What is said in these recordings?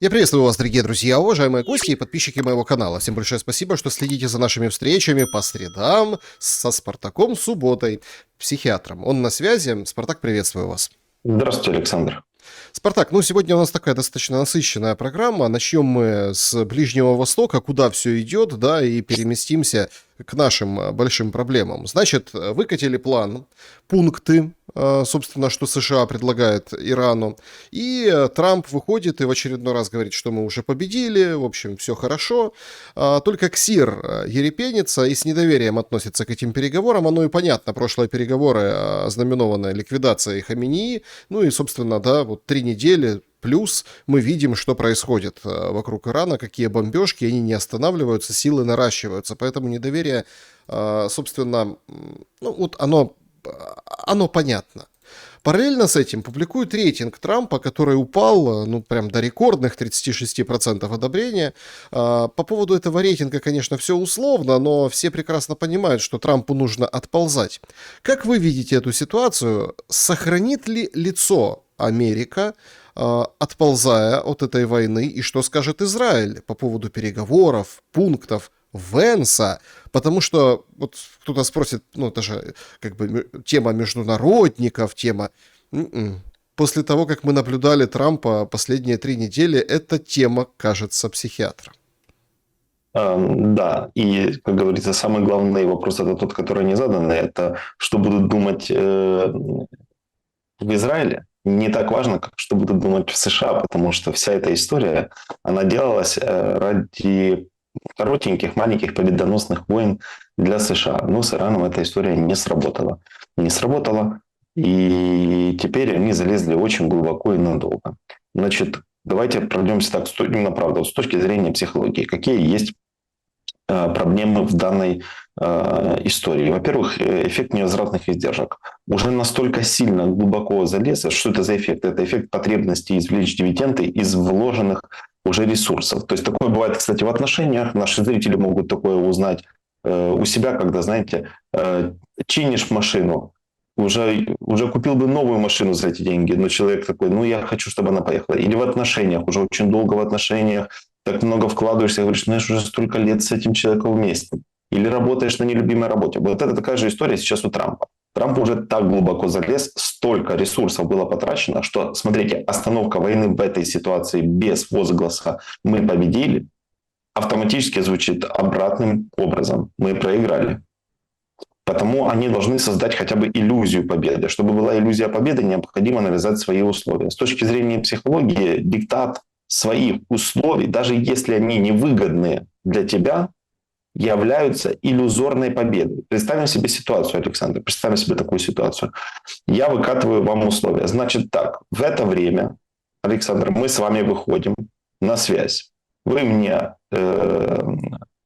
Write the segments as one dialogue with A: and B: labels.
A: Я приветствую вас, дорогие друзья, уважаемые гости и подписчики моего канала. Всем большое спасибо, что следите за нашими встречами по средам со Спартаком Субботой, психиатром. Он на связи. Спартак, приветствую вас.
B: Здравствуйте, Александр.
A: Спартак, сегодня у нас такая достаточно насыщенная программа. Начнем мы с Ближнего Востока, куда все идет, да, и переместимся к нашим большим проблемам. Значит, выкатили план, пункты, собственно, что США предлагает Ирану, и Трамп выходит и в очередной раз говорит, что мы уже победили, в общем, все хорошо. Только КСИР ерепенится и с недоверием относится к этим переговорам. Оно и понятно, прошлые переговоры ознаменованы ликвидацией Хаменеи, и, собственно, да, вот 3 недели плюс мы видим, что происходит вокруг Ирана, какие бомбежки, они не останавливаются, силы наращиваются. Поэтому недоверие, собственно, оно понятно. Параллельно с этим публикуют рейтинг Трампа, который упал, прям до рекордных 36% одобрения. По поводу этого рейтинга, конечно, все условно, но все прекрасно понимают, что Трампу нужно отползать. Как вы видите эту ситуацию? Сохранит ли лицо Америка, отползая от этой войны, и что скажет Израиль по поводу переговоров, пунктов, Венса? Потому что, вот кто-то спросит, это же как бы тема международников, тема... После того, как мы наблюдали Трампа последние 3 недели, эта тема кажется психиатром.
B: Да, и, как говорится, самый главный вопрос, это тот, который не задан, это что будут думать в Израиле. Не так важно, как что будут думать в США, потому что вся эта история, она делалась ради коротеньких, маленьких победоносных войн для США. Но с Ираном эта история не сработала. Не сработала, и теперь они залезли очень глубоко и надолго. Значит, давайте пройдемся так, именно правда, с точки зрения психологии. Какие есть проблемы в данной истории? Во-первых, эффект невозвратных издержек. Уже настолько сильно глубоко залез. Что это за эффект? Это эффект потребности извлечь дивиденды из вложенных уже ресурсов. То есть такое бывает, кстати, в отношениях. Наши зрители могут такое узнать у себя, когда, знаете, чинишь машину, уже купил бы новую машину за эти деньги, но человек такой, я хочу, чтобы она поехала. Или в отношениях, уже очень долго в отношениях, так много вкладываешься, говоришь, знаешь, уже столько лет с этим человеком вместе. Или работаешь на нелюбимой работе. Вот это такая же история сейчас у Трампа. Трамп уже так глубоко залез, столько ресурсов было потрачено, что, смотрите, остановка войны в этой ситуации без возгласа «мы победили» автоматически звучит обратным образом «мы проиграли». Потому они должны создать хотя бы иллюзию победы. Чтобы была иллюзия победы, необходимо навязать свои условия. С точки зрения психологии, диктат своих условий, даже если они невыгодные для тебя, являются иллюзорной победой. Представим себе ситуацию, Александр, представим себе такую ситуацию. Я выкатываю вам условия. Значит так, в это время, Александр, мы с вами выходим на связь. Вы мне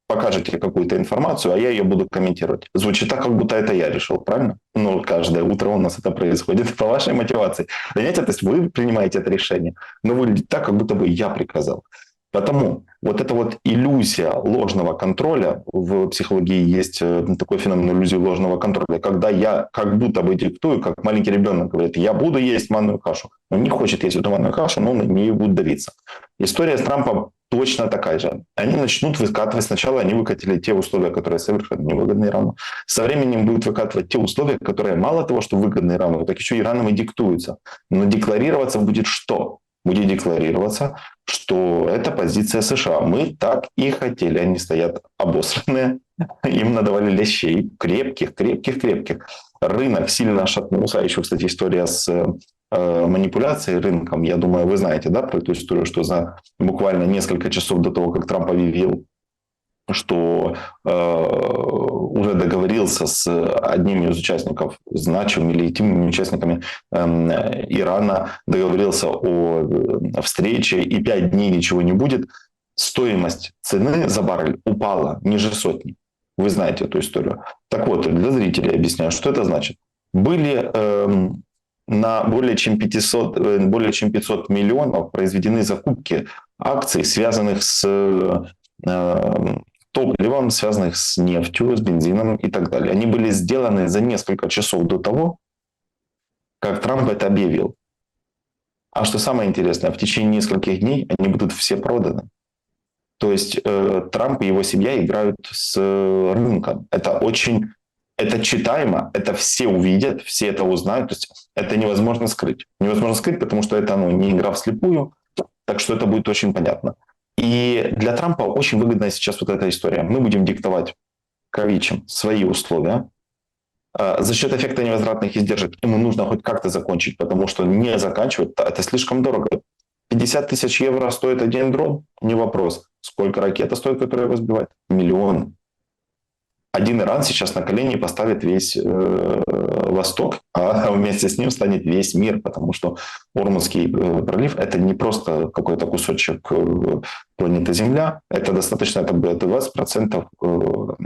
B: покажете какую-то информацию, а я ее буду комментировать. Звучит так, как будто это я решил, правильно? Каждое утро у нас это происходит по вашей мотивации. Понимаете, то есть вы принимаете это решение, но выглядит так, как будто бы я приказал. Потому вот эта вот иллюзия ложного контроля, в психологии есть такой феномен иллюзии ложного контроля, когда я как будто бы диктую, как маленький ребенок говорит, я буду есть манную кашу. Он не хочет есть эту манную кашу, но он на нее будет давиться. История с Трампом точно такая же. Они начнут выкатывать, сначала они выкатили те условия, которые совершенно невыгодны Ирану. Со временем будут выкатывать те условия, которые мало того, что выгодны Ирану, так еще Ираном и диктуются. Но декларироваться будет что? Будет декларироваться, что это позиция США. Мы так и хотели. Они стоят обосранные. Им надавали лещей. Крепких. Рынок сильно шатнулся. Еще, кстати, история с манипуляцией рынком. Я думаю, вы знаете, да, про эту историю, что за буквально несколько часов до того, как Трамп объявил, что уже договорился с одним из участников, значимыми или легитимными участниками Ирана, договорился о встрече, и 5 дней ничего не будет, стоимость цены за баррель упала ниже сотни. Вы знаете эту историю. Так вот, для зрителей объясняю, что это значит. Были на более чем 500 миллионов произведены закупки акций, связанных с топливом, связанных с нефтью, с бензином и так далее. Они были сделаны за несколько часов до того, как Трамп это объявил. А что самое интересное, в течение нескольких дней они будут все проданы. То есть Трамп и его семья играют с рынком. Это читаемо, это все увидят, все это узнают. То есть это невозможно скрыть. Невозможно скрыть, потому что это не игра вслепую, так что это будет очень понятно. И для Трампа очень выгодная сейчас вот эта история. Мы будем диктовать кавичам свои условия. За счет эффекта невозвратных издержек ему нужно хоть как-то закончить, потому что не заканчивать это слишком дорого. 50 тысяч евро стоит один дрон? Не вопрос. Сколько ракета стоит, которая его сбивает? Миллион. Один Иран сейчас на колени поставит весь Восток, а вместе с ним станет весь мир, потому что Ормузский пролив – это не просто какой-то кусочек планеты Земля, это достаточно, это будет 20%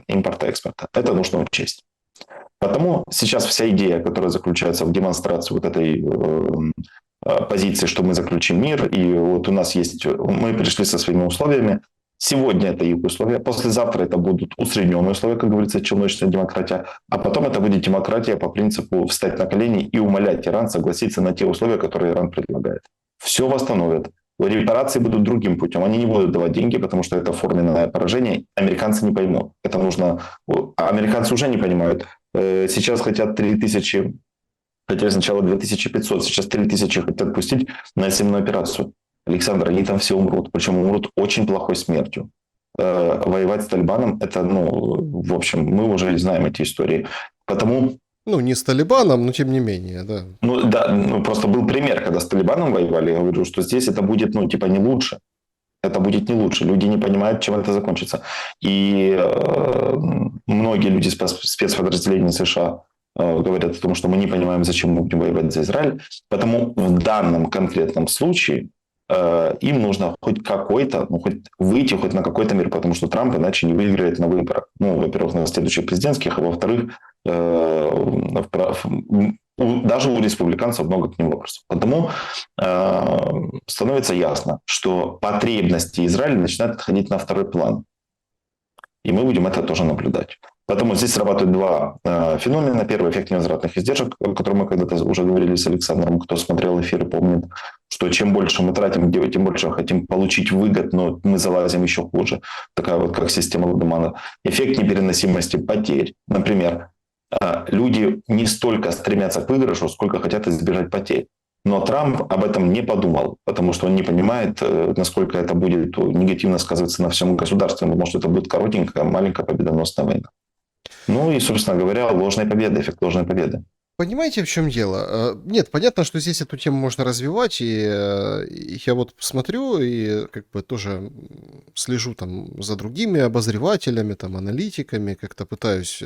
B: импорта-экспорта. Это нужно учесть. Потому сейчас вся идея, которая заключается в демонстрации вот этой позиции, что мы заключим мир, и вот у нас есть, мы пришли со своими условиями, сегодня это их условия, послезавтра это будут усредненные условия, как говорится, челночная демократия, а потом это будет демократия по принципу встать на колени и умолять Иран согласиться на те условия, которые Иран предлагает. Все восстановят. Репарации будут другим путем. Они не будут давать деньги, потому что это форменное поражение. Американцы не поймут. Это нужно... Американцы уже не понимают. Сейчас хотят 3000, хотели сначала 2500, сейчас 3000 хотят пустить на земную операцию. Александр, они там все умрут, причем умрут очень плохой смертью. Воевать с Талибаном, это, в общем, мы уже знаем эти истории. Потому...
A: Не с Талибаном, но тем не менее, да.
B: Просто был пример, когда с Талибаном воевали, я говорю, что здесь это будет, не лучше. Это будет не лучше. Люди не понимают, чем это закончится. И многие люди спецподразделений США говорят о том, что мы не понимаем, зачем мы будем воевать за Израиль. Потому в данном конкретном случае им нужно хоть какой-то, хоть выйти хоть на какой-то мир, потому что Трамп иначе не выиграет на выборах. Во-первых, на следующих президентских, а во-вторых, даже у республиканцев много к ним вопросов. Потому становится ясно, что потребности Израиля начинают отходить на второй план. И мы будем это тоже наблюдать. Поэтому здесь срабатывают два феномена. Первый – эффект невозвратных издержек, о котором мы когда-то уже говорили с Александром. Кто смотрел эфиры, помнит, что чем больше мы тратим, тем больше хотим получить выгод, но мы залазим еще хуже. Такая вот как система Лудемана. Эффект непереносимости потерь. Например, люди не столько стремятся к выигрышу, сколько хотят избежать потерь. Но Трамп об этом не подумал, потому что он не понимает, насколько это будет негативно сказываться на всем государстве. Он думал, что это будет коротенькая, маленькая победоносная война. И, собственно говоря, ложная победа, эффект ложной победы.
A: Понимаете, в чем дело? Нет, понятно, что здесь эту тему можно развивать, и я вот смотрю и как бы тоже слежу там за другими обозревателями, там, аналитиками, как-то пытаюсь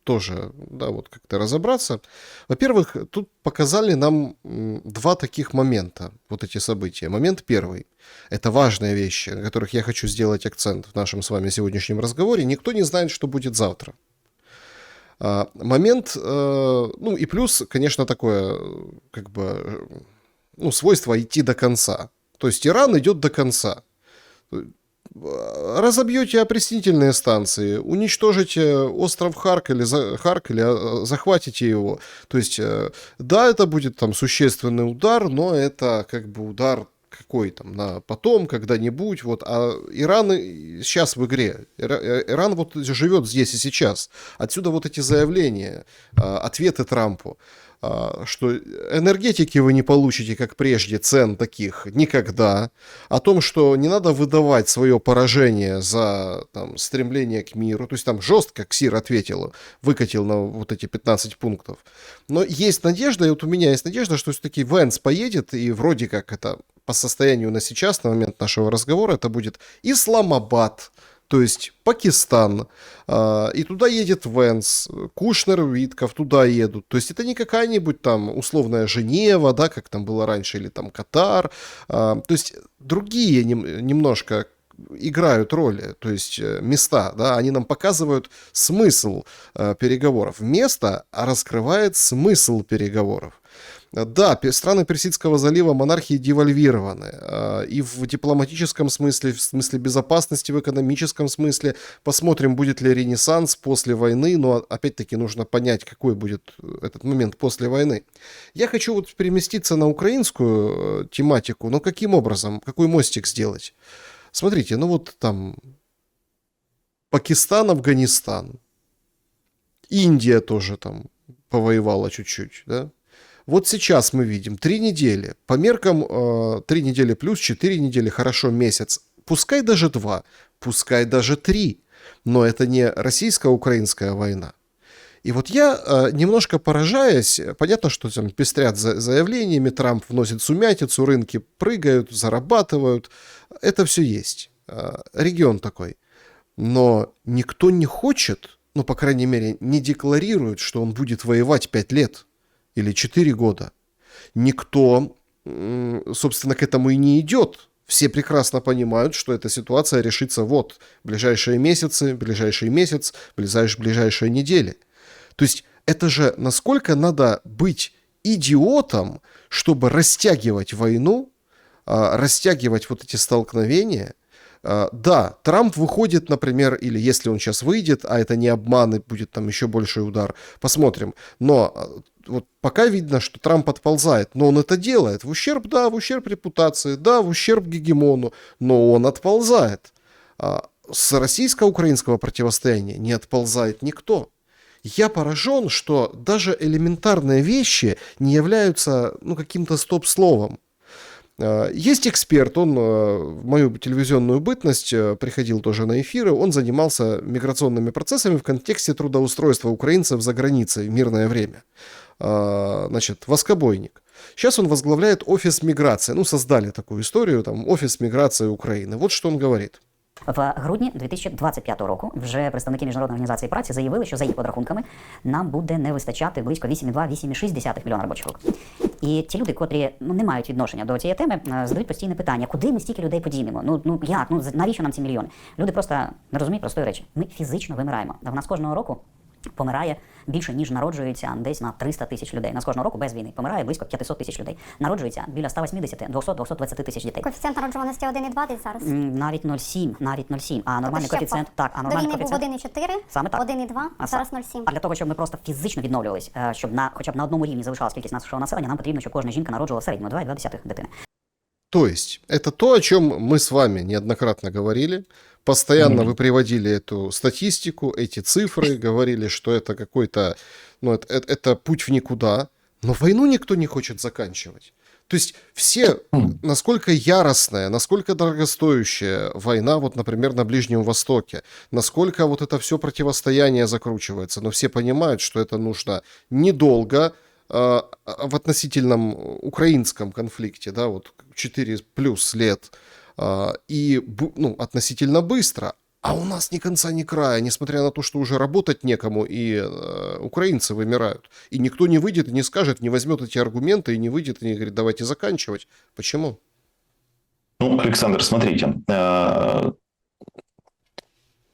A: тоже, да, вот как-то разобраться. Во-первых, тут показали нам два таких момента, вот эти события. Момент первый. Это важные вещи, на которых я хочу сделать акцент в нашем с вами сегодняшнем разговоре. Никто не знает, что будет завтра. Момент, и плюс, конечно, такое, как бы, свойство идти до конца. То есть Иран идет до конца. Разобьете опреснительные станции, уничтожите остров Харк или захватите его. То есть, да, это будет там существенный удар, но это как бы удар какой там, на потом, когда-нибудь, вот, а Иран сейчас в игре, Иран вот живет здесь и сейчас, отсюда вот эти заявления, ответы Трампу, что энергетики вы не получите, как прежде, цен таких никогда, о том, что не надо выдавать свое поражение за там, стремление к миру, то есть там жестко Ксир ответил, выкатил на вот эти 15 пунктов, но есть надежда, и вот у меня есть надежда, что все-таки Венс поедет, и вроде как это по состоянию на сейчас, на момент нашего разговора, это будет Исламабад, то есть Пакистан, и туда едет Венс, Кушнер, Витков туда едут. То есть это не какая-нибудь там условная Женева, да, как там было раньше, или там Катар. То есть другие немножко играют роли, то есть места, да, они нам показывают смысл переговоров. Место раскрывает смысл переговоров. Да, страны Персидского залива монархии девальвированы. И в дипломатическом смысле, в смысле безопасности, в экономическом смысле. Посмотрим, будет ли ренессанс после войны. Но опять-таки нужно понять, какой будет этот момент после войны. Я хочу вот переместиться на украинскую тематику. Но каким образом? Какой мостик сделать? Смотрите, ну вот там Пакистан, Афганистан. Индия тоже там повоевала чуть-чуть, да? Вот сейчас мы видим 3 недели. По меркам 3 недели плюс, 4 недели, хорошо, месяц. Пускай даже 2, пускай даже 3. Но это не российско-украинская война. И вот я, немножко поражаясь, понятно, что там пестрят заявлениями, Трамп вносит сумятицу, рынки прыгают, зарабатывают. Это все есть. Регион такой. Но никто не хочет, ну, по крайней мере, не декларирует, что он будет воевать 5 лет. Или 4 года. Никто, собственно, к этому и не идет. Все прекрасно понимают, что эта ситуация решится вот в ближайшие месяцы, ближайший месяц, ближайшие недели. То есть это же насколько надо быть идиотом, чтобы растягивать войну, растягивать вот эти столкновения. Да, Трамп выходит, например, или если он сейчас выйдет, а это не обман, и будет там еще больший удар, посмотрим. Но вот пока видно, что Трамп отползает, но он это делает в ущерб, да, в ущерб репутации, да, в ущерб гегемону, но он отползает. С российско-украинского противостояния не отползает никто. Я поражен, что даже элементарные вещи не являются, ну, каким-то стоп-словом. Есть эксперт, он в мою телевизионную бытность приходил тоже на эфиры, он занимался миграционными процессами в контексте трудоустройства украинцев за границей в мирное время. Значит, Воскобойник. Сейчас он возглавляет офис миграции. Ну, создали такую историю, там, офис миграции України. Вот що він говорить.
C: В грудні 2025 року вже представники Міжнародної організації праці заявили, що за їх підрахунками нам буде не вистачати близько 8,2-8,6 мільйона робочих рук. І ті люди, котрі не мають відношення до цієї теми, задають постійне питання, куди ми стільки людей подінемо? Як? Навіщо нам ці мільйони? Люди просто не розуміють простої речі. Ми фізично вимираємо. В нас кожного року помирає більше, ніж народжується десь на 300 тисяч людей. У нас кожного року без війни помирає близько 500 тисяч людей. Народжується біля 180, 200, 220 тисяч дітей.
D: Коефіцієнт народжуваності 1,2 десь зараз?
C: Навіть 0,7. А нормальний коефіцієнт,
D: до війни був 1,4,
C: саме так.
D: 1,2, а зараз 0,7.
C: А для того, щоб ми просто фізично відновлювались, щоб хоча б на одному рівні залишалась кількість нашого населення, нам потрібно, щоб кожна жінка народжувала в середньому 2,2 дитини.
A: То есть, это то, о чем мы с вами неоднократно говорили. Постоянно вы приводили эту статистику, эти цифры, говорили, что это какой-то, ну, это путь в никуда. Но войну никто не хочет заканчивать. То есть все, насколько яростная, насколько дорогостоящая война, вот, например, на Ближнем Востоке, насколько вот это все противостояние закручивается, но все понимают, что это нужно недолго, в относительном украинском конфликте, да, вот 4 плюс лет, и, ну, относительно быстро. А у нас ни конца, ни края, несмотря на то, что уже работать некому, и украинцы вымирают. И никто не выйдет и не скажет, не возьмет эти аргументы, и не выйдет и не говорит, давайте заканчивать. Почему?
B: Ну, Александр, смотрите,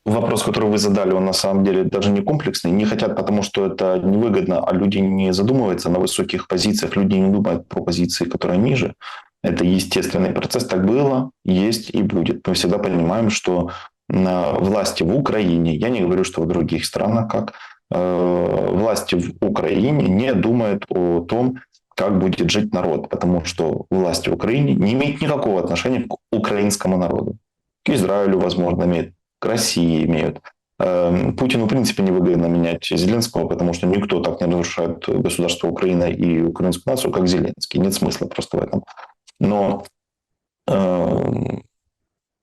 B: вопрос, который вы задали, он на самом деле даже не комплексный. Не хотят, потому что это невыгодно, а люди не задумываются на высоких позициях, люди не думают про позиции, которые ниже. Это естественный процесс, так было, есть и будет. Мы всегда понимаем, что власти в Украине, я не говорю, что в других странах, как власти в Украине не думают о том, как будет жить народ, потому что власти в Украине не имеют никакого отношения к украинскому народу. К Израилю, возможно, имеют, к России имеют. Путину, в принципе, невыгодно менять Зеленского, потому что никто так не разрушает государство Украина и украинскую нацию, как Зеленский. Нет смысла просто в этом. Но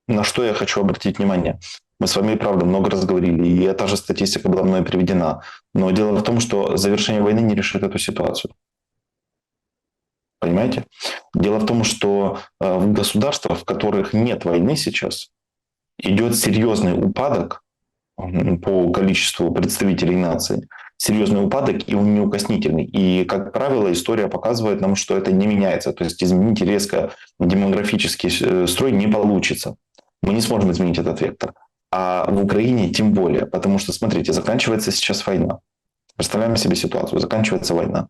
B: на что я хочу обратить внимание. Мы с вами, правда, много раз говорили, и эта же статистика была мной приведена. Но дело в том, что завершение войны не решит эту ситуацию. Понимаете? Дело в том, что в государствах, в которых нет войны сейчас, идет серьезный упадок по количеству представителей нации. Серьезный упадок, и он неукоснительный. И, как правило, история показывает нам, что это не меняется. То есть изменить резко демографический строй не получится. Мы не сможем изменить этот вектор. А в Украине тем более. Потому что, смотрите, заканчивается сейчас война. Представляем себе ситуацию. Заканчивается война.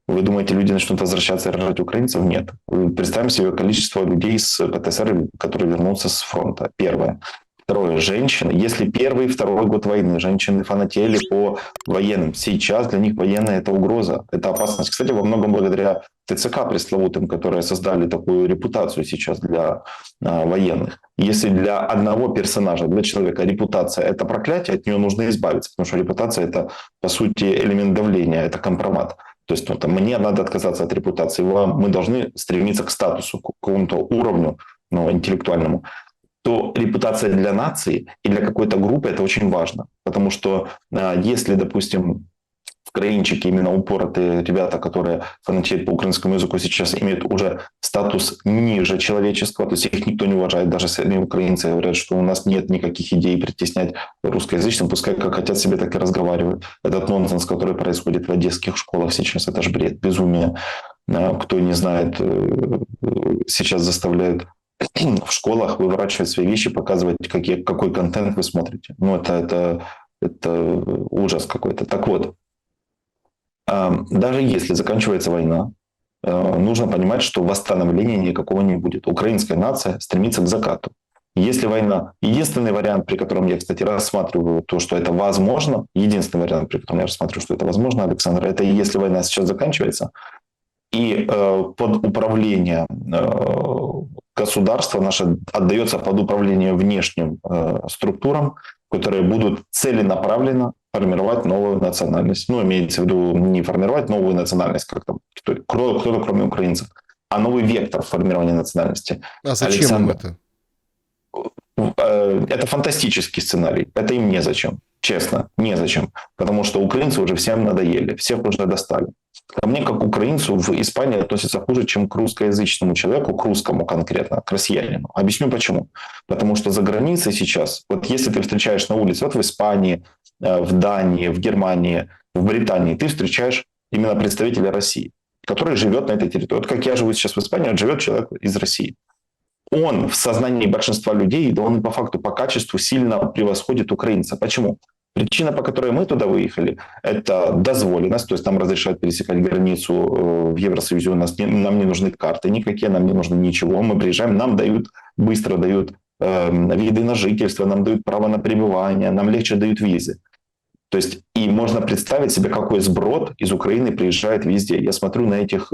B: Вы думаете, люди начнут возвращаться и рожать украинцев? Нет. Представим себе количество людей с ПТСР, которые вернутся с фронта. Первое. Второе. Женщины. Если первый и второй год войны женщины фанатели по военным, сейчас для них военная – это угроза, это опасность. Кстати, во многом благодаря ТЦК пресловутым, которые создали такую репутацию сейчас для военных. Если для одного персонажа, для человека репутация – это проклятие, от нее нужно избавиться, потому что репутация – это, по сути, элемент давления, это компромат. То есть мне надо отказаться от репутации, мы должны стремиться к статусу, к какому-то уровню интеллектуальному. То репутация для нации и для какой-то группы – это очень важно. Потому что если, допустим, вкраинчики, именно упоротые ребята, которые фанатеют по украинскому языку, сейчас имеют уже статус ниже человеческого, то есть их никто не уважает, даже сами украинцы говорят, что у нас нет никаких идей притеснять русскоязычным, пускай как хотят себе, так и разговаривают. Этот нонсенс, который происходит в одесских школах сейчас, это же бред, безумие. Кто не знает, сейчас заставляют в школах выворачивать свои вещи, показывать, какой контент вы смотрите. Это ужас какой-то. Так вот, даже если заканчивается война, нужно понимать, что восстановления никакого не будет. Украинская нация стремится к закату. Если война... Единственный вариант, при котором я, кстати, рассматриваю то, что это возможно, единственный вариант, при котором я рассматриваю, что это возможно, Александр, это если война сейчас заканчивается, и под управление государства наше отдается под управление внешним структурам, которые будут целенаправленно формировать новую национальность. Имеется в виду не формировать новую национальность, как там кто-то кроме украинцев, а новый вектор формирования национальности.
A: А зачем им это?
B: Это фантастический сценарий. Это им незачем. Честно, незачем. Потому что украинцы уже всем надоели, всех уже достали. Ко мне, как украинцу, в Испании относятся хуже, чем к русскоязычному человеку, к русскому конкретно, к россиянину. Объясню почему. Потому что за границей сейчас, если ты встречаешь на улице, в Испании, в Дании, в Германии, в Британии, ты встречаешь именно представителя России, который живет на этой территории. Как я живу сейчас в Испании, живет человек из России. Он в сознании большинства людей, да он по факту, по качеству сильно превосходит украинца. Почему? Причина, по которой мы туда выехали, это дозволенность, то есть нам разрешают пересекать границу в Евросоюзе, нам не нужны карты никакие, нам не нужно ничего, мы приезжаем, нам быстро дают виды на жительство, нам дают право на пребывание, нам легче дают визы. То есть и можно представить себе, какой сброд из Украины приезжает везде. Я смотрю на этих...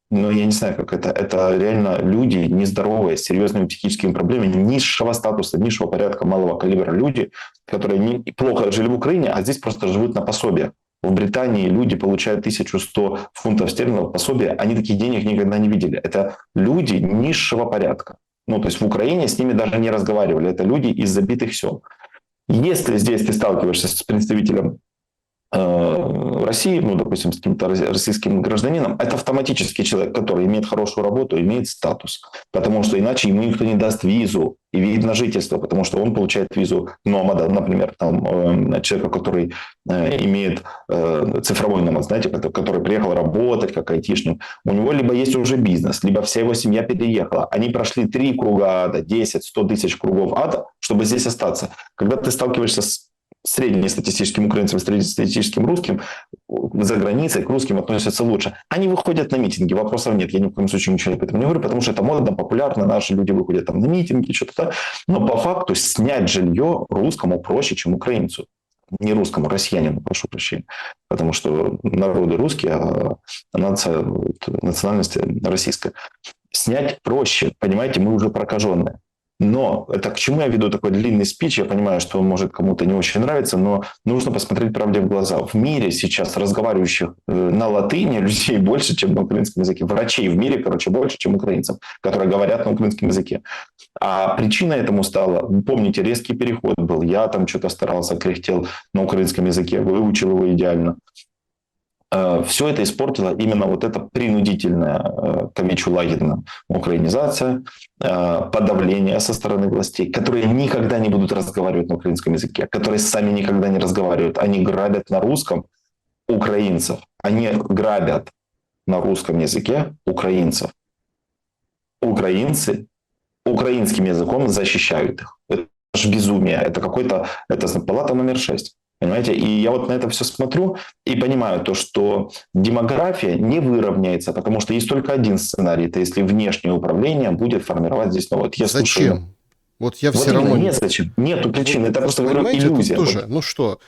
B: я не знаю, как это. Это реально люди нездоровые, с серьезными психическими проблемами, низшего статуса, низшего порядка, малого калибра люди, которые плохо жили в Украине, а здесь просто живут на пособие. В Британии люди получают 1100 фунтов стерлингов пособия, они таких денег никогда не видели. Это люди низшего порядка. То есть в Украине с ними даже не разговаривали. Это люди из забитых сел. Если здесь ты сталкиваешься с представителем России, допустим, с каким-то российским гражданином, это автоматически человек, который имеет хорошую работу, имеет статус. Потому что иначе ему никто не даст визу и вид на жительство, потому что он получает визу номада, например, человека, который имеет цифровой номад, знаете, который приехал работать как айтишник. У него либо есть уже бизнес, либо вся его семья переехала. Они прошли 3 круга ада, 10, 100 тысяч кругов ада, чтобы здесь остаться. Когда ты сталкиваешься с среднестатистическим украинцем, среднестатистическим русским, за границей к русским относятся лучше. Они выходят на митинги, вопросов нет. Я ни в коем случае ничего об этом не говорю, потому что это модно, популярно, наши люди выходят там на митинги, что-то. Но по факту снять жилье русскому проще, чем украинцу. Не русскому, россиянину, прошу прощения. Потому что народы русские, а национальность российская. Снять проще, понимаете, мы уже прокаженные. Но это к чему я веду такой длинный спич? Я понимаю, что он может кому-то не очень нравиться, но нужно посмотреть правде в глаза. В мире сейчас разговаривающих на латыни людей больше, чем на украинском языке. Врачей в мире, больше, чем украинцев, которые говорят на украинском языке. А причина этому стала, помните, резкий переход был. Я там что-то старался, кряхтел на украинском языке, выучил его идеально. Все это испортило именно эта принудительная, камечу лагерная украинизация, подавление со стороны властей, которые никогда не будут разговаривать на украинском языке, которые сами никогда не разговаривают. Они грабят на русском украинцев. Они грабят на русском языке украинцев. Украинцы украинским языком защищают их. Это же безумие. Это палата номер 6. Понимаете? И я вот на это все смотрю и понимаю то, что демография не выровняется, потому что есть только один сценарий. Это если внешнее управление будет формировать здесь новое. Вот я слушаю.
A: Зачем? Вот я
B: Вот
A: все
B: именно,
A: равно...
B: незачем. Нету причин. Это просто, говорю,
A: понимаете, тут
B: иллюзия.
A: тоже,
B: Вот.
A: ну что,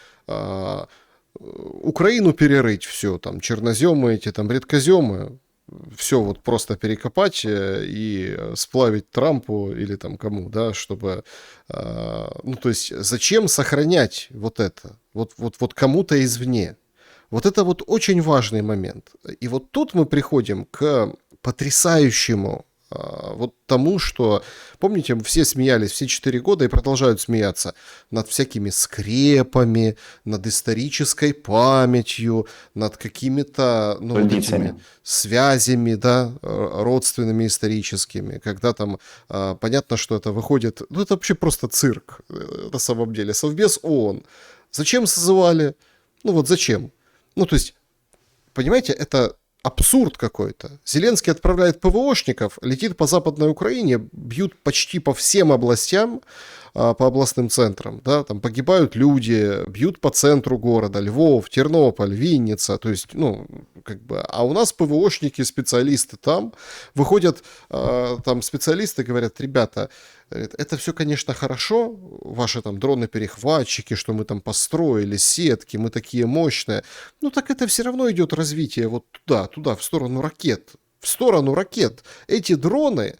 A: Украину перерыть все, там, черноземы эти, там, редкоземы, все вот просто перекопать и сплавить Трампу или там кому, да, чтобы... ну, то есть, зачем сохранять вот это? Вот кому-то извне. Вот это вот очень важный момент. И вот тут мы приходим к потрясающему вот тому, что, помните, все смеялись все 4 года и продолжают смеяться над всякими скрепами, над исторической памятью, над какими-то, ну, вот этими связями, да, родственными историческими, когда там понятно, что это выходит, ну, это вообще просто цирк на самом деле. Совбез ООН. Зачем созывали? Ну, вот зачем? Ну, то есть, понимаете, это абсурд какой-то. Зеленский отправляет ПВОшников, летит по Западной Украине, бьют почти по всем областям, по областным центрам, да, там погибают люди, бьют по центру города, Львов, Тернополь, Винница, то есть, ну, как бы, а у нас ПВОшники, специалисты там, выходят там специалисты, говорят, ребята, это все, конечно, хорошо, ваши там дроны-перехватчики, что мы там построили, сетки, мы такие мощные, ну так это все равно идет развитие вот туда, в сторону ракет. В сторону ракет. Эти дроны,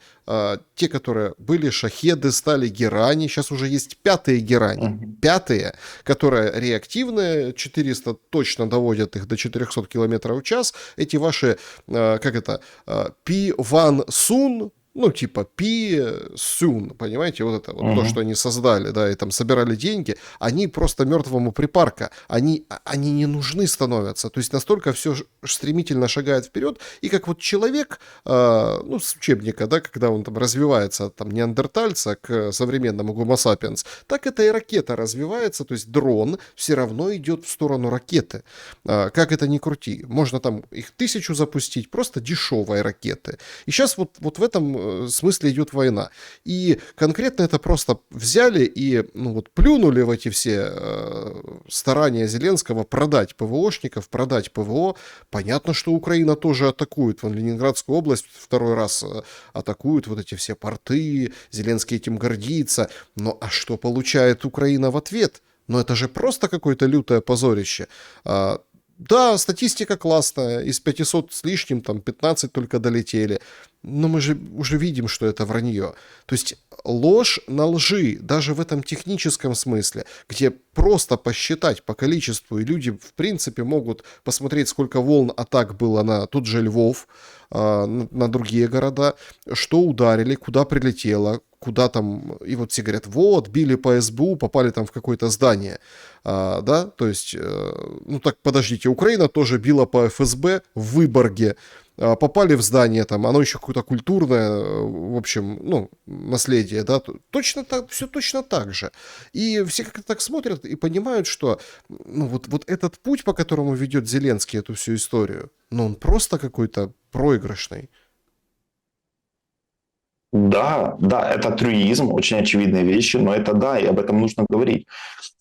A: те, которые были шахеды, стали герани, сейчас уже есть 5-е герани. 5-е, которые реактивные, 400 точно доводят их до 400 км в час. Эти ваши, как это, P1 Sun, ну, типа Soon, понимаете, вот это вот то, что они создали, да, и там собирали деньги, они просто мертвому припарка, они не нужны становятся, то есть настолько все стремительно шагает вперед, и как вот человек, ну, с учебника, да, когда он там развивается от там неандертальца к современному Homo sapiens, так это и ракета развивается, то есть дрон все равно идет в сторону ракеты, как это ни крути, можно там их 1000 запустить, просто дешевые ракеты, и сейчас вот в этом смысле идет война. И конкретно это просто взяли и, ну, вот плюнули в эти все старания Зеленского продать ПВОшников, продать ПВО. Понятно, что Украина тоже атакует. Вон Ленинградскую область второй раз атакуют, вот эти все порты, Зеленский этим гордится. Но а что получает Украина в ответ? Ну это же просто какое-то лютое позорище. Да, статистика классная, из 500 с лишним, там 15 только долетели, но мы же уже видим, что это вранье. То есть ложь на лжи, даже в этом техническом смысле, где просто посчитать по количеству, и люди в принципе могут посмотреть, сколько волн атак было на тот же Львов, на другие города, что ударили, куда прилетело, куда там, и вот все говорят, вот, били по СБУ, попали там в какое-то здание, да, то есть, ну так, подождите, Украина тоже била по ФСБ в Выборге, попали в здание, там, оно еще какое-то культурное, в общем, ну, наследие, да, точно так, все точно так же. И все как-то так смотрят и понимают, что, ну, вот этот путь, по которому ведет Зеленский эту всю историю, ну, он просто какой-то проигрышный.
B: Да, это трюизм, очень очевидные вещи, но это да, и об этом нужно говорить.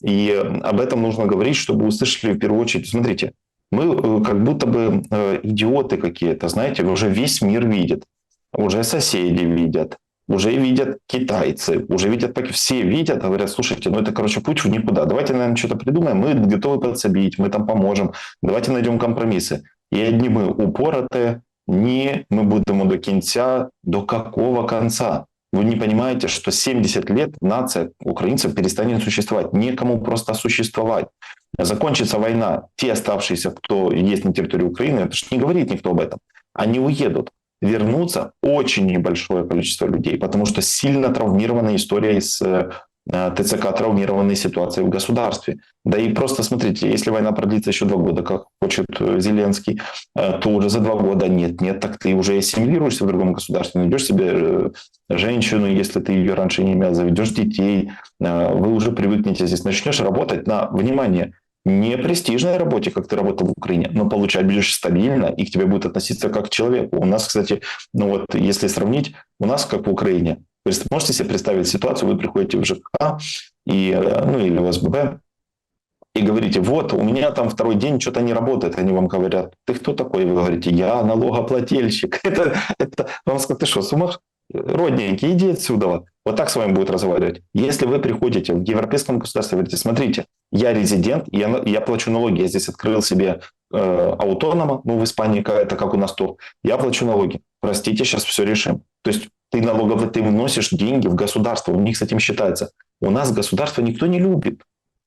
B: И об этом нужно говорить, чтобы услышали в первую очередь. Смотрите, мы как будто бы идиоты какие-то, знаете, уже весь мир видит, уже соседи видят, уже видят китайцы, уже видят, все видят, говорят, слушайте, ну это, короче, путь в никуда, давайте, наверное, что-то придумаем, мы готовы подсобить, мы там поможем, давайте найдем компромиссы. И одни мы упоротые, ні, ми будемо до кінця. До какого конца? Вы не понимаете, что 70 лет нация украинцев перестанет существовать. Некому просто существовать. Закончится война. Те оставшиеся, кто есть на территории Украины, это же не говорит никто об этом. Они уедут. Вернутся очень небольшое количество людей, потому что сильно травмированная история из ТЦК, травмированной ситуации в государстве. Да и просто смотрите, если война продлится еще 2 года, как хочет Зеленский, то уже за 2 года нет, так ты уже ассимилируешься в другом государстве, найдешь себе женщину, если ты ее раньше не имел, заведешь детей, вы уже привыкнете здесь, начнешь работать на, внимание, не престижной работе, как ты работал в Украине, но получать будешь стабильно, и к тебе будут относиться как к человеку. У нас, кстати, ну вот если сравнить, у нас как в Украине, то есть можете себе представить ситуацию, вы приходите в ЖКХ и, ну, или в СББ, и говорите, вот, у меня там второй день что-то не работает, они вам говорят, ты кто такой? И вы говорите, я налогоплательщик. Вам скажут, ты что, с ума? Родненький, иди отсюда. Вот так с вами будет разговаривать. Если вы приходите в европейском государстве, говорите, смотрите, я резидент, я плачу налоги, я здесь открыл себе аутонома, в Испании это как у нас то, я плачу налоги. Простите, сейчас все решим. То есть ты вносишь деньги в государство, у них с этим считается. У нас государство никто не любит.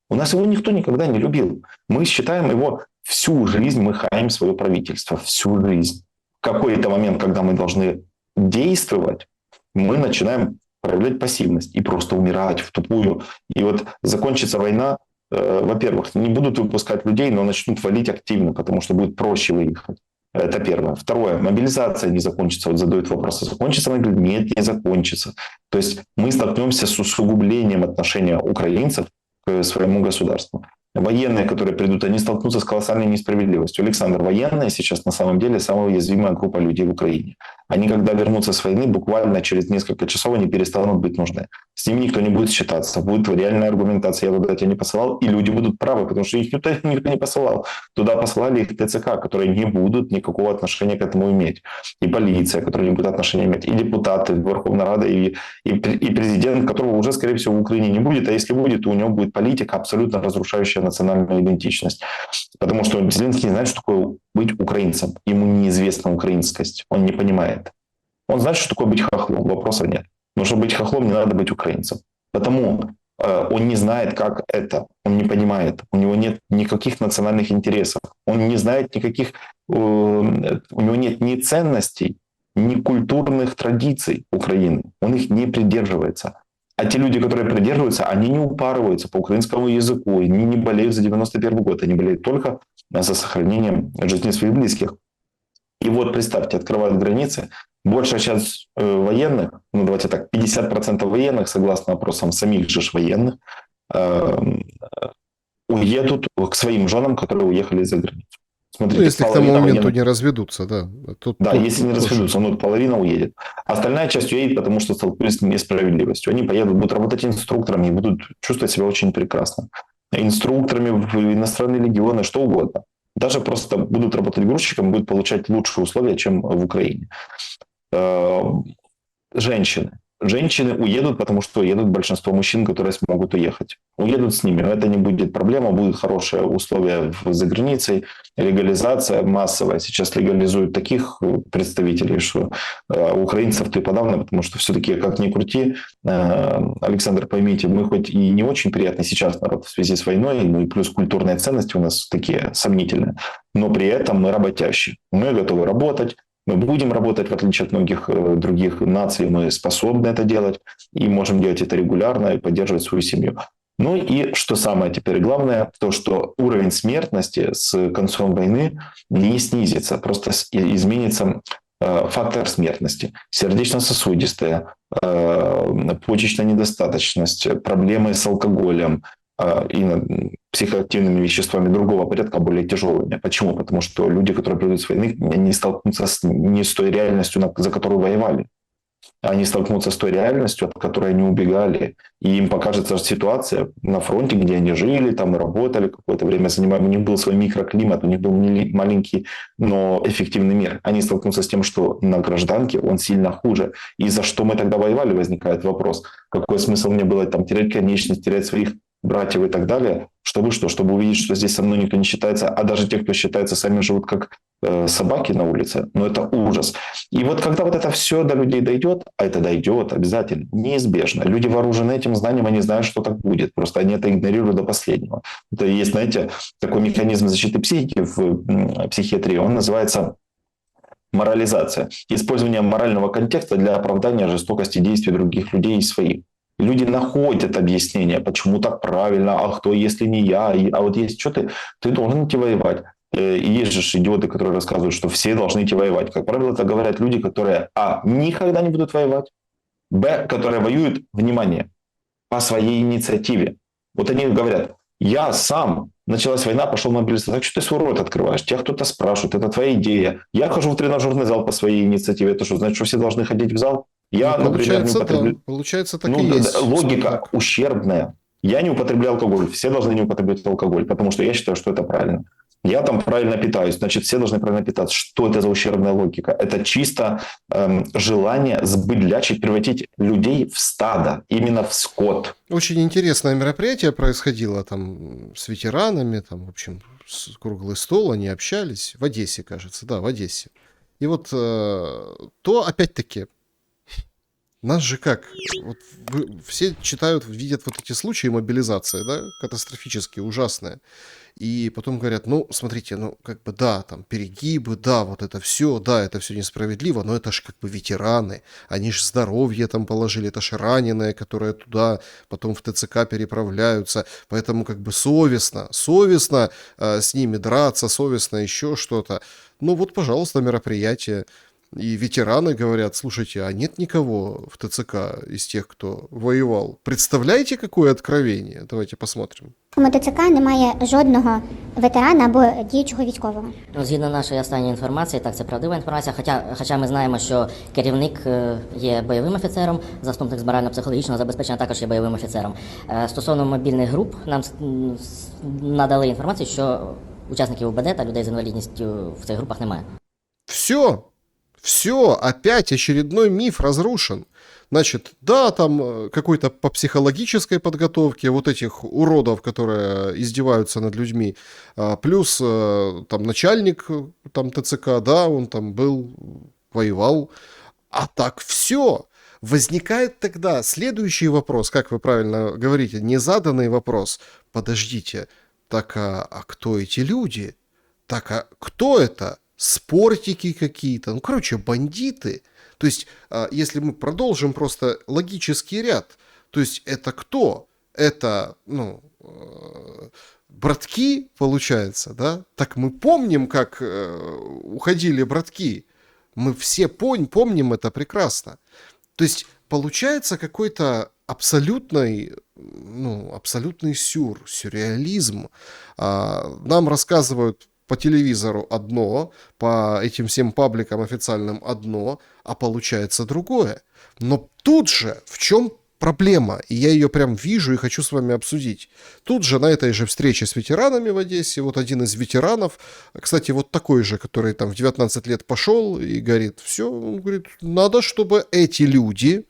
B: У нас его никто никогда не любил. Мы считаем его всю жизнь, мы хаем свое правительство, всю жизнь. В какой-то момент, когда мы должны действовать, мы начинаем проявлять пассивность и просто умирать в тупую. И вот закончится война, во-первых, не будут выпускать людей, но начнут валить активно, потому что будет проще выехать. Это первое. Второе. Мобилизация не закончится. Вот задают вопрос, закончится мобилизация? Нет, не закончится. То есть мы столкнемся с усугублением отношения украинцев к своему государству. Военные, которые придут, они столкнутся с колоссальной несправедливостью. Александр, военные сейчас на самом деле самая уязвимая группа людей в Украине. Они, когда вернутся с войны, буквально через несколько часов они перестанут быть нужны. С ними никто не будет считаться. Будет реальная аргументация, я туда тебя не посылал, и люди будут правы, потому что их никто не посылал. Туда послали их ТЦК, которые не будут никакого отношения к этому иметь. И полиция, которая не будет отношения иметь. И депутаты, Верховная Рада, и президент, которого уже, скорее всего, в Украине не будет. А если будет, то у него будет политика, абсолютно разрушающая национальную идентичность. Потому что Зеленский не знает, что такое быть украинцем. Ему неизвестна украинскость. Он не понимает. Он знает, что такое быть хохлом. Вопроса нет. Но чтобы быть хохлом, не надо быть украинцем. Потому он не знает, как это. Он не понимает. У него нет никаких национальных интересов. Он не знает никаких... У него нет ни ценностей, ни культурных традиций Украины. Он их не придерживается. А те люди, которые придерживаются, они не упарываются по украинскому языку, они не болеют за 91 год, они болеют только за сохранение жизни своих близких. И вот представьте, открывают границы, большая часть военных, давайте так, 50% военных, согласно опросам самих же военных, уедут к своим женам, которые уехали за границу. Смотрите,
A: если к тому моменту не разведутся, да.
B: Если не разведутся, половина уедет. Остальная часть уедет, потому что столкнулись с несправедливостью. Они поедут, будут работать инструкторами и будут чувствовать себя очень прекрасно. Инструкторами в иностранные легионы, что угодно. Даже просто будут работать грузчиком, будут получать лучшие условия, чем в Украине. Женщины уедут, потому что уедут большинство мужчин, которые смогут уехать. Уедут с ними. Это не будет проблема, будут хорошие условия за границей, легализация массовая. Сейчас легализуют таких представителей, что украинцев ты подавно, потому что все-таки, как ни крути, Александр, поймите, мы хоть и не очень приятный сейчас народ в связи с войной, ну и плюс культурные ценности у нас такие сомнительные, но при этом мы работящие. Мы готовы работать. Мы будем работать, в отличие от многих других наций, мы способны это делать и можем делать это регулярно и поддерживать свою семью. Ну и что самое теперь главное, то что уровень смертности с концом войны не снизится, просто изменится фактор смертности. Сердечно-сосудистая, почечная недостаточность, проблемы с алкоголем, и психоактивными веществами другого порядка, более тяжелыми. Почему? Потому что люди, которые придут с войны, они столкнутся не с той реальностью, за которую воевали. Они столкнутся с той реальностью, от которой они убегали. И им покажется ситуация на фронте, где они жили, там и работали какое-то время, у них был свой микроклимат, у них был маленький, но эффективный мир. Они столкнутся с тем, что на гражданке он сильно хуже. И за что мы тогда воевали, возникает вопрос. Какой смысл мне было там терять конечность, терять своих братьев и так далее, чтобы что? Чтобы увидеть, что здесь со мной никто не считается, а даже те, кто считается, сами живут как собаки на улице. Но это ужас. И вот когда вот это все до людей дойдет, а это дойдет обязательно, неизбежно. Люди вооружены этим знанием, они знают, что так будет. Просто они это игнорируют до последнего. Это есть, знаете, такой механизм защиты психики в психиатрии. Он называется морализация. Использование морального контекста для оправдания жестокости действий других людей и своих. Люди находят объяснение, почему так правильно, а кто, если не я, а вот есть что ты должен идти воевать. И есть же идиоты, которые рассказывают, что все должны идти воевать. Как правило, это говорят люди, которые, никогда не будут воевать, которые воюют, внимание, по своей инициативе. Вот они говорят, я сам, началась война, пошел мобилизоваться. Так что ты свой рот открываешь? Тебя кто-то спрашивает, это твоя идея. Я хожу в тренажерный зал по своей инициативе. Это что, значит, что все должны ходить в зал? Я, например, не употребляю...
A: Получается, так и есть.
B: Логика ущербная. Я не употребляю алкоголь, все должны не употреблять алкоголь, потому что я считаю, что это правильно. Я там правильно питаюсь, значит, все должны правильно питаться. Что это за ущербная логика? Это чисто желание сбыдлячить, превратить людей в стадо, именно в скот.
A: Очень интересное мероприятие происходило там с ветеранами, там, в общем, круглый стол, они общались в Одессе, кажется, да, в Одессе. И вот то, опять-таки, нас же как? Вот все читают, видят вот эти случаи мобилизации, да, катастрофические, ужасные. И потом говорят, ну, смотрите, ну, как бы, да, там, перегибы, да, вот это все несправедливо, но это ж как бы ветераны, они ж здоровье там положили, это ж раненые, которые туда потом в ТЦК переправляются, поэтому как бы совестно с ними драться, совестно еще что-то. Ну, вот, пожалуйста, мероприятие. И ветераны говорят, слушайте, а нет никого в ТЦК из тех, кто воевал? Представляете, какое откровение? Давайте посмотрим.
D: У ТЦК немає жодного ветерана або діючого військового.
E: Ну, згідно нашої останньої інформації, так, це правдива інформація, хоча ми знаємо, що керівник є бойовим офіцером, заступник з морально-психологічного забезпечення також є бойовим офіцером. Стосовно мобільних груп, нам надали інформацію, що учасників УБД та людей з інвалідністю в цих групах немає.
A: Все, опять очередной миф разрушен. Значит, да, там какой-то по психологической подготовке вот этих уродов, которые издеваются над людьми, плюс там начальник там ТЦК, да, он там был, воевал, а так все. Возникает тогда следующий вопрос, как вы правильно говорите, незаданный вопрос. Подождите, так а кто эти люди? Так а кто это? Спортики какие-то, ну, короче, бандиты. То есть, если мы продолжим просто логический ряд, то есть, это кто? Это, ну, братки, получается, да? Так мы помним, как уходили братки. Мы все помним это прекрасно. То есть, получается какой-то абсолютный сюрреализм. Нам рассказывают по телевизору одно, по этим всем пабликам официальным одно, а получается другое. Но тут же в чем проблема? И я ее прям вижу и хочу с вами обсудить. Тут же на этой же встрече с ветеранами в Одессе, вот один из ветеранов, кстати, вот такой же, который там в 19 лет пошел и говорит, все, он говорит, надо, чтобы эти люди,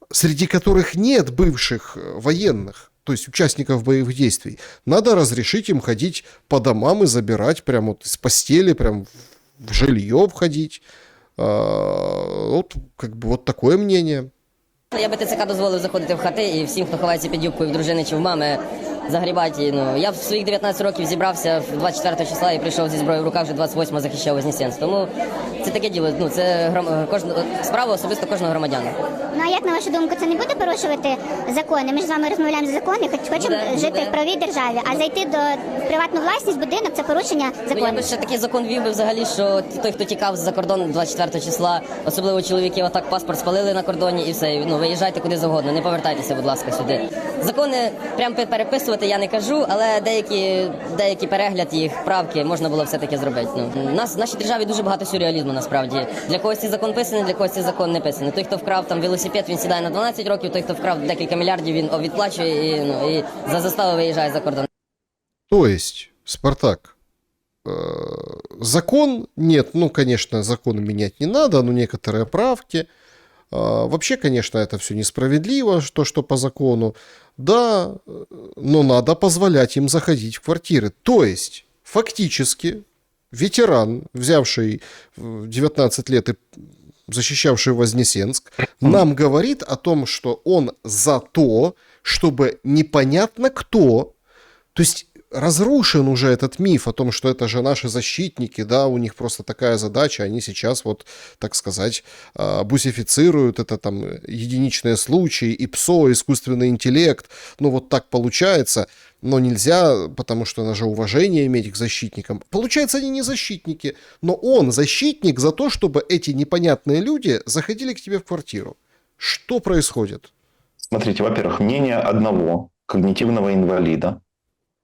A: среди которых нет бывших военных, то есть участников боевых действий, надо разрешить им ходить по домам и забирать прям вот из постели, прям в жилье входить. Вот как бы вот такое мнение.
E: Я би ТЦК дозволив заходити в хати і всім, хто ховається під юбкою в дружини чи в мами, загрібати. Ну, я в своїх 19 років зібрався 24 числа і прийшов зі зброєю в руках, вже 28-го захищав Вознесенськ. Тому це таке діло, ну, це справа особисто кожного громадянина.
D: Ну а як, на вашу думку, це не буде порушувати закони? Ми ж з вами розмовляємо за закони, хочемо жити в правовій державі, а зайти до приватну власність, будинок – це порушення законів.
E: Я би ще такий закон ввів би взагалі, що той, хто тікав за кордон 24 числа, особливо чоловіки, отак паспорт спалили на кордоні і все, ну, виїжджайте куди завгодно, не повертайтеся, будь ласка, сюди. Закони прям переписувати я не кажу, але деякі перегляд їх, правки можна було все-таки зробити. Ну, в нашій державі дуже багато сюрреалізму, насправді. Для когось цей закон писаний, для когось цей закон не писаний. Той, хто вкрав там велосипед, він сідає на 12 років, той, хто вкрав декілька мільярдів, він відплачує і за заставу виїжджає за кордон.
A: То есть, Спартак, закон нет, ну, конечно, закон менять не надо, но некоторые правки. Вообще, конечно, это все несправедливо, что по закону. Да, но надо позволять им заходить в квартиры. То есть, фактически, ветеран, взявший 19 лет и защищавший Вознесенск, нам говорит о том, что он за то, чтобы непонятно кто, то есть разрушен уже этот миф о том, что это же наши защитники, да, у них просто такая задача, они сейчас вот, так сказать, бусифицируют, это там единичные случаи, ИПСО, искусственный интеллект, ну вот так получается, но нельзя, потому что надо же уважение иметь к защитникам. Получается, они не защитники, но он защитник за то, чтобы эти непонятные люди заходили к тебе в квартиру. Что происходит?
B: Смотрите, во-первых, мнение одного когнитивного инвалида,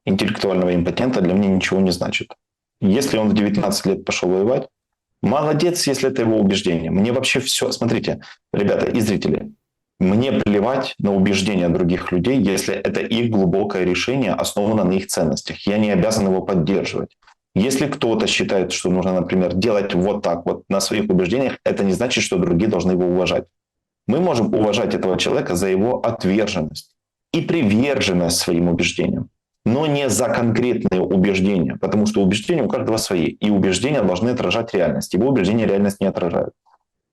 B: интеллектуального импотента для меня ничего не значит. Если он в 19 лет пошел воевать, молодец, если это его убеждение. Мне вообще все... Смотрите, ребята и зрители, Мне плевать на убеждения других людей, если это их глубокое решение, основано на их ценностях. Я не обязан его поддерживать. Если кто-то считает, что нужно, например, делать вот так вот на своих убеждениях, это не значит, что другие должны его уважать. Мы можем уважать этого человека за его отверженность и приверженность своим убеждениям, но не за конкретные убеждения, потому что убеждения у каждого свои, и убеждения должны отражать реальность. Его убеждения реальность не отражают.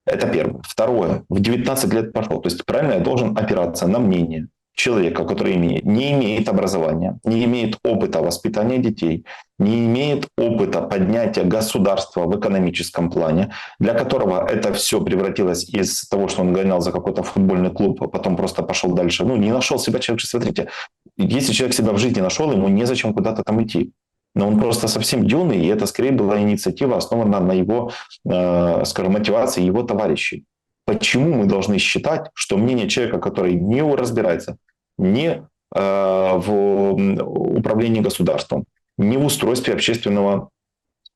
B: Это первое. Второе. В 19 лет пошел. То есть правильно я должен опираться на мнение человека, который не имеет образования, не имеет опыта воспитания детей, не имеет опыта поднятия государства в экономическом плане, для которого это все превратилось из того, что он гонял за какой-то футбольный клуб, а потом просто пошел дальше. Не нашел себя человек. Смотрите, если человек себя в жизни нашел, ему незачем куда-то там идти. Но он просто совсем юный, и это скорее была инициатива, основана на его, скажем, мотивации его товарищей. Почему мы должны считать, что мнение человека, который не разбирается ни в управлении государством, ни в устройстве общественного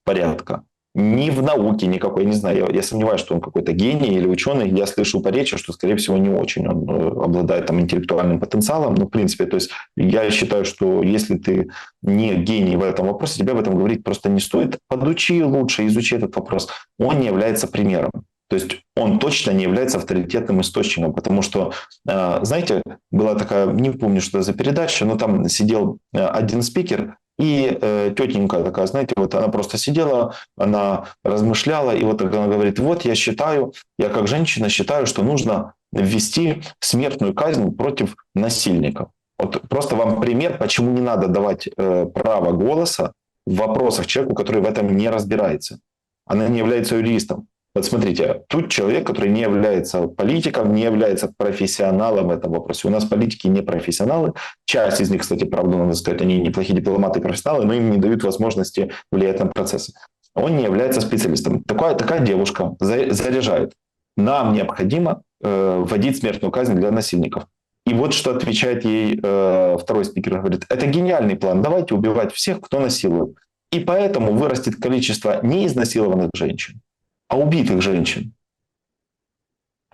B: порядка, ни в науке никакой, я не знаю, я сомневаюсь, что он какой-то гений или ученый, я слышу по речи, что, скорее всего, не очень он обладает там интеллектуальным потенциалом, но, в принципе, то есть я считаю, что если ты не гений в этом вопросе, тебе об этом говорить просто не стоит, подучи лучше, изучи этот вопрос, он не является примером. То есть он точно не является авторитетным источником, потому что, знаете, была такая, не помню, что это за передача, но там сидел один спикер, и тетенька такая, знаете, вот она просто сидела, она размышляла, и вот она говорит, вот я считаю, я как женщина считаю, что нужно ввести смертную казнь против насильников. Вот просто вам пример, почему не надо давать право голоса в вопросах человеку, который в этом не разбирается. Она не является юристом. Вот смотрите, тут человек, который не является политиком, не является профессионалом в этом вопросе. У нас политики не профессионалы. Часть из них, кстати, правду надо сказать, они неплохие дипломаты и профессионалы, но им не дают возможности влиять на процессы. Он не является специалистом. Такая девушка заряжает. Нам необходимо вводить смертную казнь для насильников. И вот что отвечает ей второй спикер. Говорит, это гениальный план. Давайте убивать всех, кто насилует. И поэтому вырастет количество неизнасилованных женщин, а убитых женщин.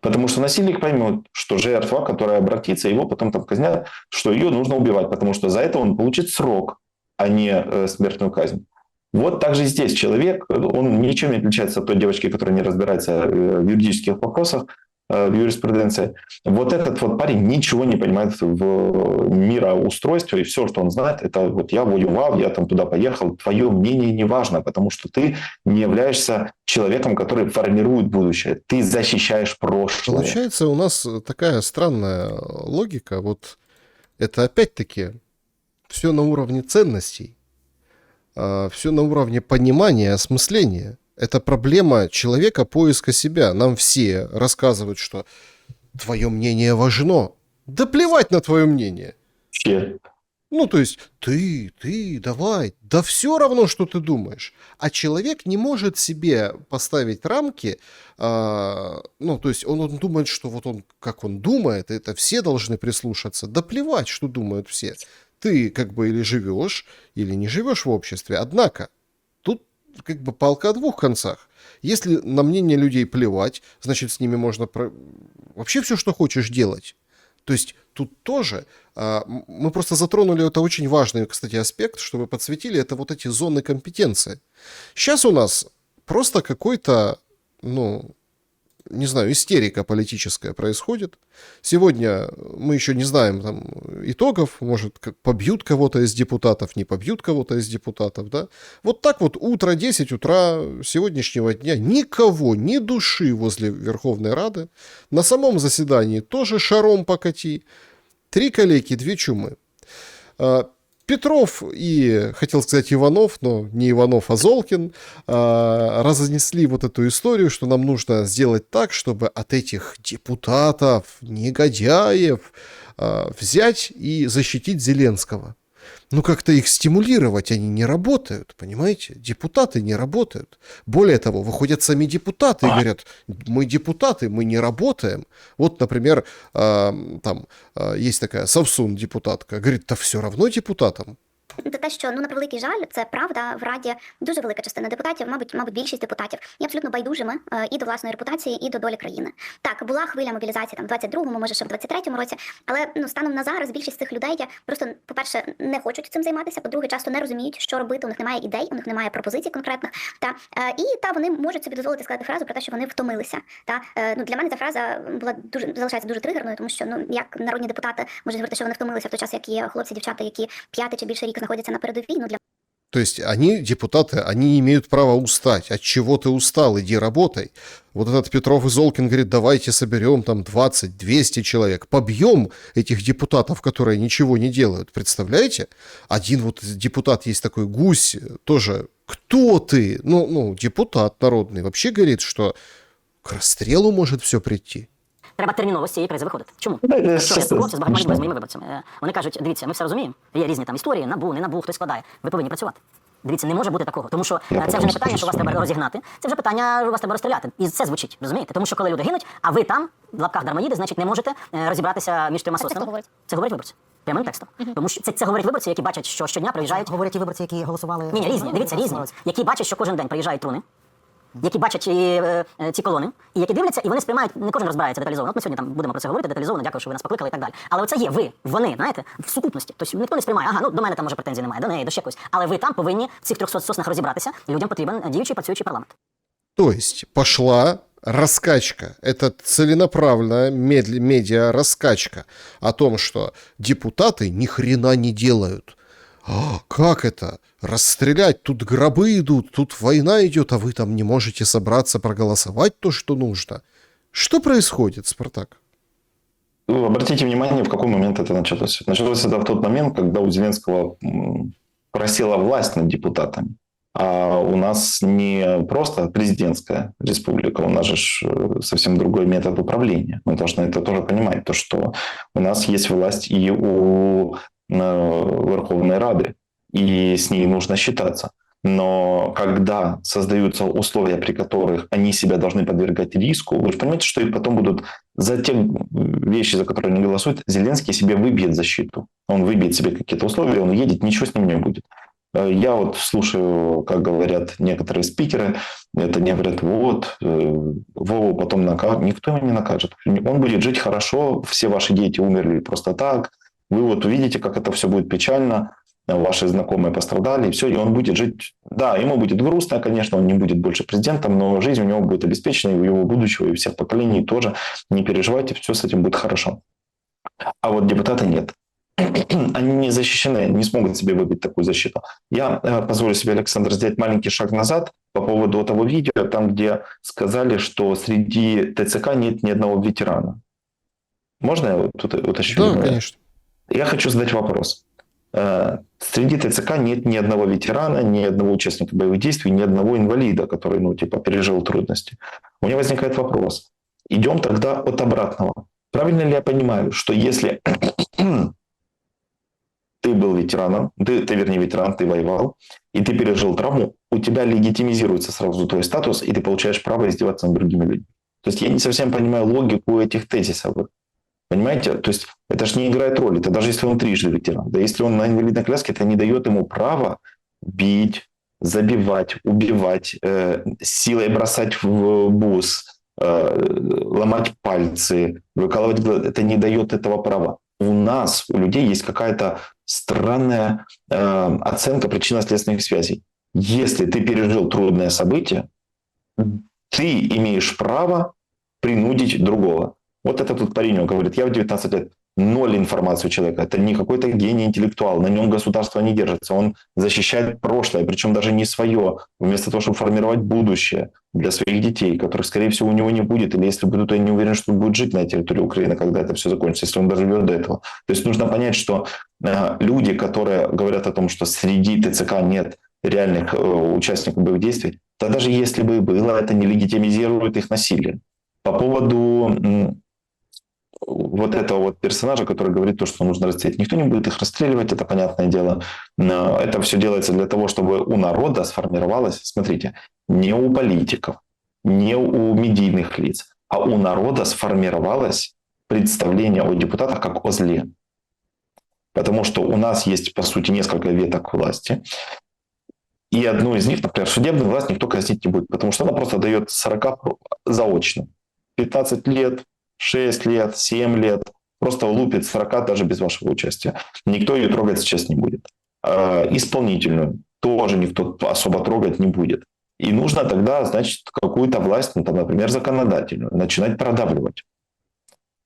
B: Потому что насильник поймет, что жертва, которая обратится, его потом там казнят, что ее нужно убивать, потому что за это он получит срок, а не смертную казнь. Вот так же здесь человек, он ничем не отличается от той девочки, которая не разбирается в юридических вопросах, в юриспруденции. Вот этот вот парень ничего не понимает в мироустройстве, и все, что он знает, это вот я воевал, я там туда поехал, твое мнение не важно, потому что ты не являешься человеком, который формирует будущее, ты защищаешь прошлое.
A: Получается, у нас такая странная логика, вот это опять-таки все на уровне ценностей, все на уровне понимания, осмысления. Это проблема человека, поиска себя. Нам все рассказывают, что твое мнение важно. Да плевать на твое мнение.
B: Вообще.
A: Ну, то есть, ты, давай. Да все равно, что ты думаешь. А человек не может себе поставить рамки. Ну, то есть, он думает, что вот он, как он думает, это все должны прислушаться. Да плевать, что думают все. Ты как бы или живешь, или не живешь в обществе. Однако, тут как бы палка о двух концах. Если на мнение людей плевать, значит, с ними можно вообще все, что хочешь, делать. То есть тут тоже мы просто затронули это очень важный, кстати, аспект, что вы подсветили, это вот эти зоны компетенции. Сейчас у нас просто какой-то, не знаю, истерика политическая происходит. Сегодня мы еще не знаем там итогов, может, побьют кого-то из депутатов, не побьют кого-то из депутатов, да. Вот так вот утро, 10 утра сегодняшнего дня, никого, ни души возле Верховной Рады. На самом заседании тоже шаром покати. 3 калеки, 2 чумы. Петров и, хотел сказать, Иванов, но не Иванов, а Золкин, разнесли вот эту историю, что нам нужно сделать так, чтобы от этих депутатов, негодяев, взять и защитить Зеленского. Ну, как-то их стимулировать, они не работают, понимаете? Депутаты не работают. Более того, выходят сами депутаты и говорят, мы депутаты, мы не работаем. Вот, например, там есть такая Совсун депутатка, говорит, да все равно депутатам.
D: Це те, що, на превеликий жаль, це правда, в Раді дуже велика частина депутатів, мабуть, більшість депутатів, є абсолютно байдужими і до власної репутації, і до долі країни. Так, була хвиля мобілізації там в 22-му, може ще в 23-му році, але станом на зараз більшість цих людей просто, по-перше, не хочуть цим займатися, по-друге, часто не розуміють, що робити, у них немає ідей, у них немає пропозицій конкретних, і вони можуть собі дозволити сказати фразу про те, що вони втомилися. Для мене ця фраза залишається дуже тригерною, тому що, як народні депутати можуть говорити, що вони втомилися в той час, як є хлопці, дівчата, які 5 чи більше рік находятся на передовій.
A: То есть они, депутаты, они не имеют права устать. От чего ты устал? Иди работай. Вот этот Петров и Золкин говорит, давайте соберем там 20-200 человек. Побьем этих депутатов, которые ничего не делают. Представляете? Один вот депутат есть такой Гусь, тоже. Кто ты? Депутат народный. Вообще говорит, что к расстрелу может все прийти.
C: Треба терміново з цієї кризи виходити. Чому?
B: Да,
C: Якщо я спілкувався з багатьма людьми, з моїми виборцями, вони кажуть, дивіться, ми все розуміємо, є різні там історії, НАБУ, не НАБУ, хтось складає, ви повинні працювати. Дивіться, не може бути такого, тому що це вже не питання, що вас треба розігнати, це вже питання, що вас треба розстріляти. І це звучить, розумієте? Тому що коли люди гинуть, а ви там, в лапках дармоїди, значить не можете розібратися між трьома соснами. Це говорять виборці. Прямим текстом. Тому що це говорять виборці, які бачать, що щодня приїжджають...
F: Говорять і виборці, які голосували...
C: Ні, різні, дивіться, різні. Які бачать, що кожен день приїжджають труни, які бачать ці колони, і які дивляться, і вони сприймають, не кожен розбирається деталізовано. От ми сьогодні там будемо про це говорити деталізовано, дякую, що ви нас покликали і так далі. Але оце є ви, вони, знаєте, в сукупності. Тобто ніхто не сприймає, до мене там може претензій немає, до неї, до ще когось. Але ви там повинні в цих 300 соснах розібратися, людям потрібен діючий, працюючий парламент.
A: То есть пошла раскачка. Это целенаправленная медиа-раскачка о том, что депутаты ни хрена не делают. Как это? Расстрелять? Тут гробы идут, тут война идет, а вы там не можете собраться проголосовать то, что нужно. Что происходит, Спартак?
B: Обратите внимание, в какой момент это началось. Началось это в тот момент, когда у Зеленского просела власть над депутатами. А у нас не просто президентская республика, у нас же совсем другой метод управления. Мы должны это тоже понимать, то, что у нас есть власть и у Верховной Рады, и с ней нужно считаться. Но когда создаются условия, при которых они себя должны подвергать риску, вы же понимаете, что и потом будут за те вещи, за которые они голосуют, Зеленский себе выбьет защиту. Он выбьет себе какие-то условия, он уедет, ничего с ним не будет. Я вот слушаю, как говорят некоторые спикеры, это не говорят, Вову потом накажут. Никто его не накажет. Он будет жить хорошо, все ваши дети умерли просто так. Вы вот увидите, как это все будет печально, ваши знакомые пострадали, и все, и он будет жить. Да, ему будет грустно, конечно, он не будет больше президентом, но жизнь у него будет обеспечена, и у его будущего, и у всех поколений тоже. Не переживайте, все с этим будет хорошо. А вот депутаты нет. Они не защищены, не смогут себе выбить такую защиту. Я позволю себе, Александр, сделать маленький шаг назад по поводу того видео, там, где сказали, что среди ТЦК нет ни одного ветерана. Можно я тут уточню?
A: Да, конечно.
B: Я хочу задать вопрос. Среди ТЦК нет ни одного ветерана, ни одного участника боевых действий, ни одного инвалида, который, пережил трудности. У меня возникает вопрос. Идем тогда от обратного. Правильно ли я понимаю, что если ты был ветераном, ты ветеран, ты воевал, и ты пережил травму, у тебя легитимизируется сразу твой статус, и ты получаешь право издеваться над другими людьми. То есть я не совсем понимаю логику этих тезисов. Понимаете? То есть это же не играет роли. Это даже если он трижды ветеран. Да если он на инвалидной коляске, это не дает ему права бить, забивать, убивать, силой бросать в бус, ломать пальцы, выкалывать глаза. Это не дает этого права. У нас, у людей есть какая-то странная оценка причинно-следственных связей. Если ты пережил трудное событие, ты имеешь право принудить другого. Вот этот вот парень говорит, я в 19 лет, 0 информации у человека. Это не какой-то гений интеллектуал, на нем государство не держится. Он защищает прошлое, причем даже не свое, вместо того, чтобы формировать будущее для своих детей, которых, скорее всего, у него не будет. Или если будут, то я не уверен, что он будет жить на территории Украины, когда это все закончится, если он доживет до этого. То есть нужно понять, что люди, которые говорят о том, что среди ТЦК нет реальных участников боевых действий, то даже если бы и было, это не легитимизирует их насилие. По поводу вот этого вот персонажа, который говорит то, что нужно расстрелять. Никто не будет их расстреливать, это понятное дело. Но это все делается для того, чтобы у народа сформировалось, смотрите, не у политиков, не у медийных лиц, а у народа сформировалось представление о депутатах как о зле. Потому что у нас есть, по сути, несколько веток власти. И одну из них, например, судебную власть никто казнить не будет, потому что она просто дает 40 заочно. 15 лет, 6 лет, 7 лет. Просто лупит 40 даже без вашего участия. Никто ее трогать сейчас не будет. Исполнительную тоже никто особо трогать не будет. И нужно тогда, значит, какую-то власть, ну, там, например, законодательную, начинать продавливать.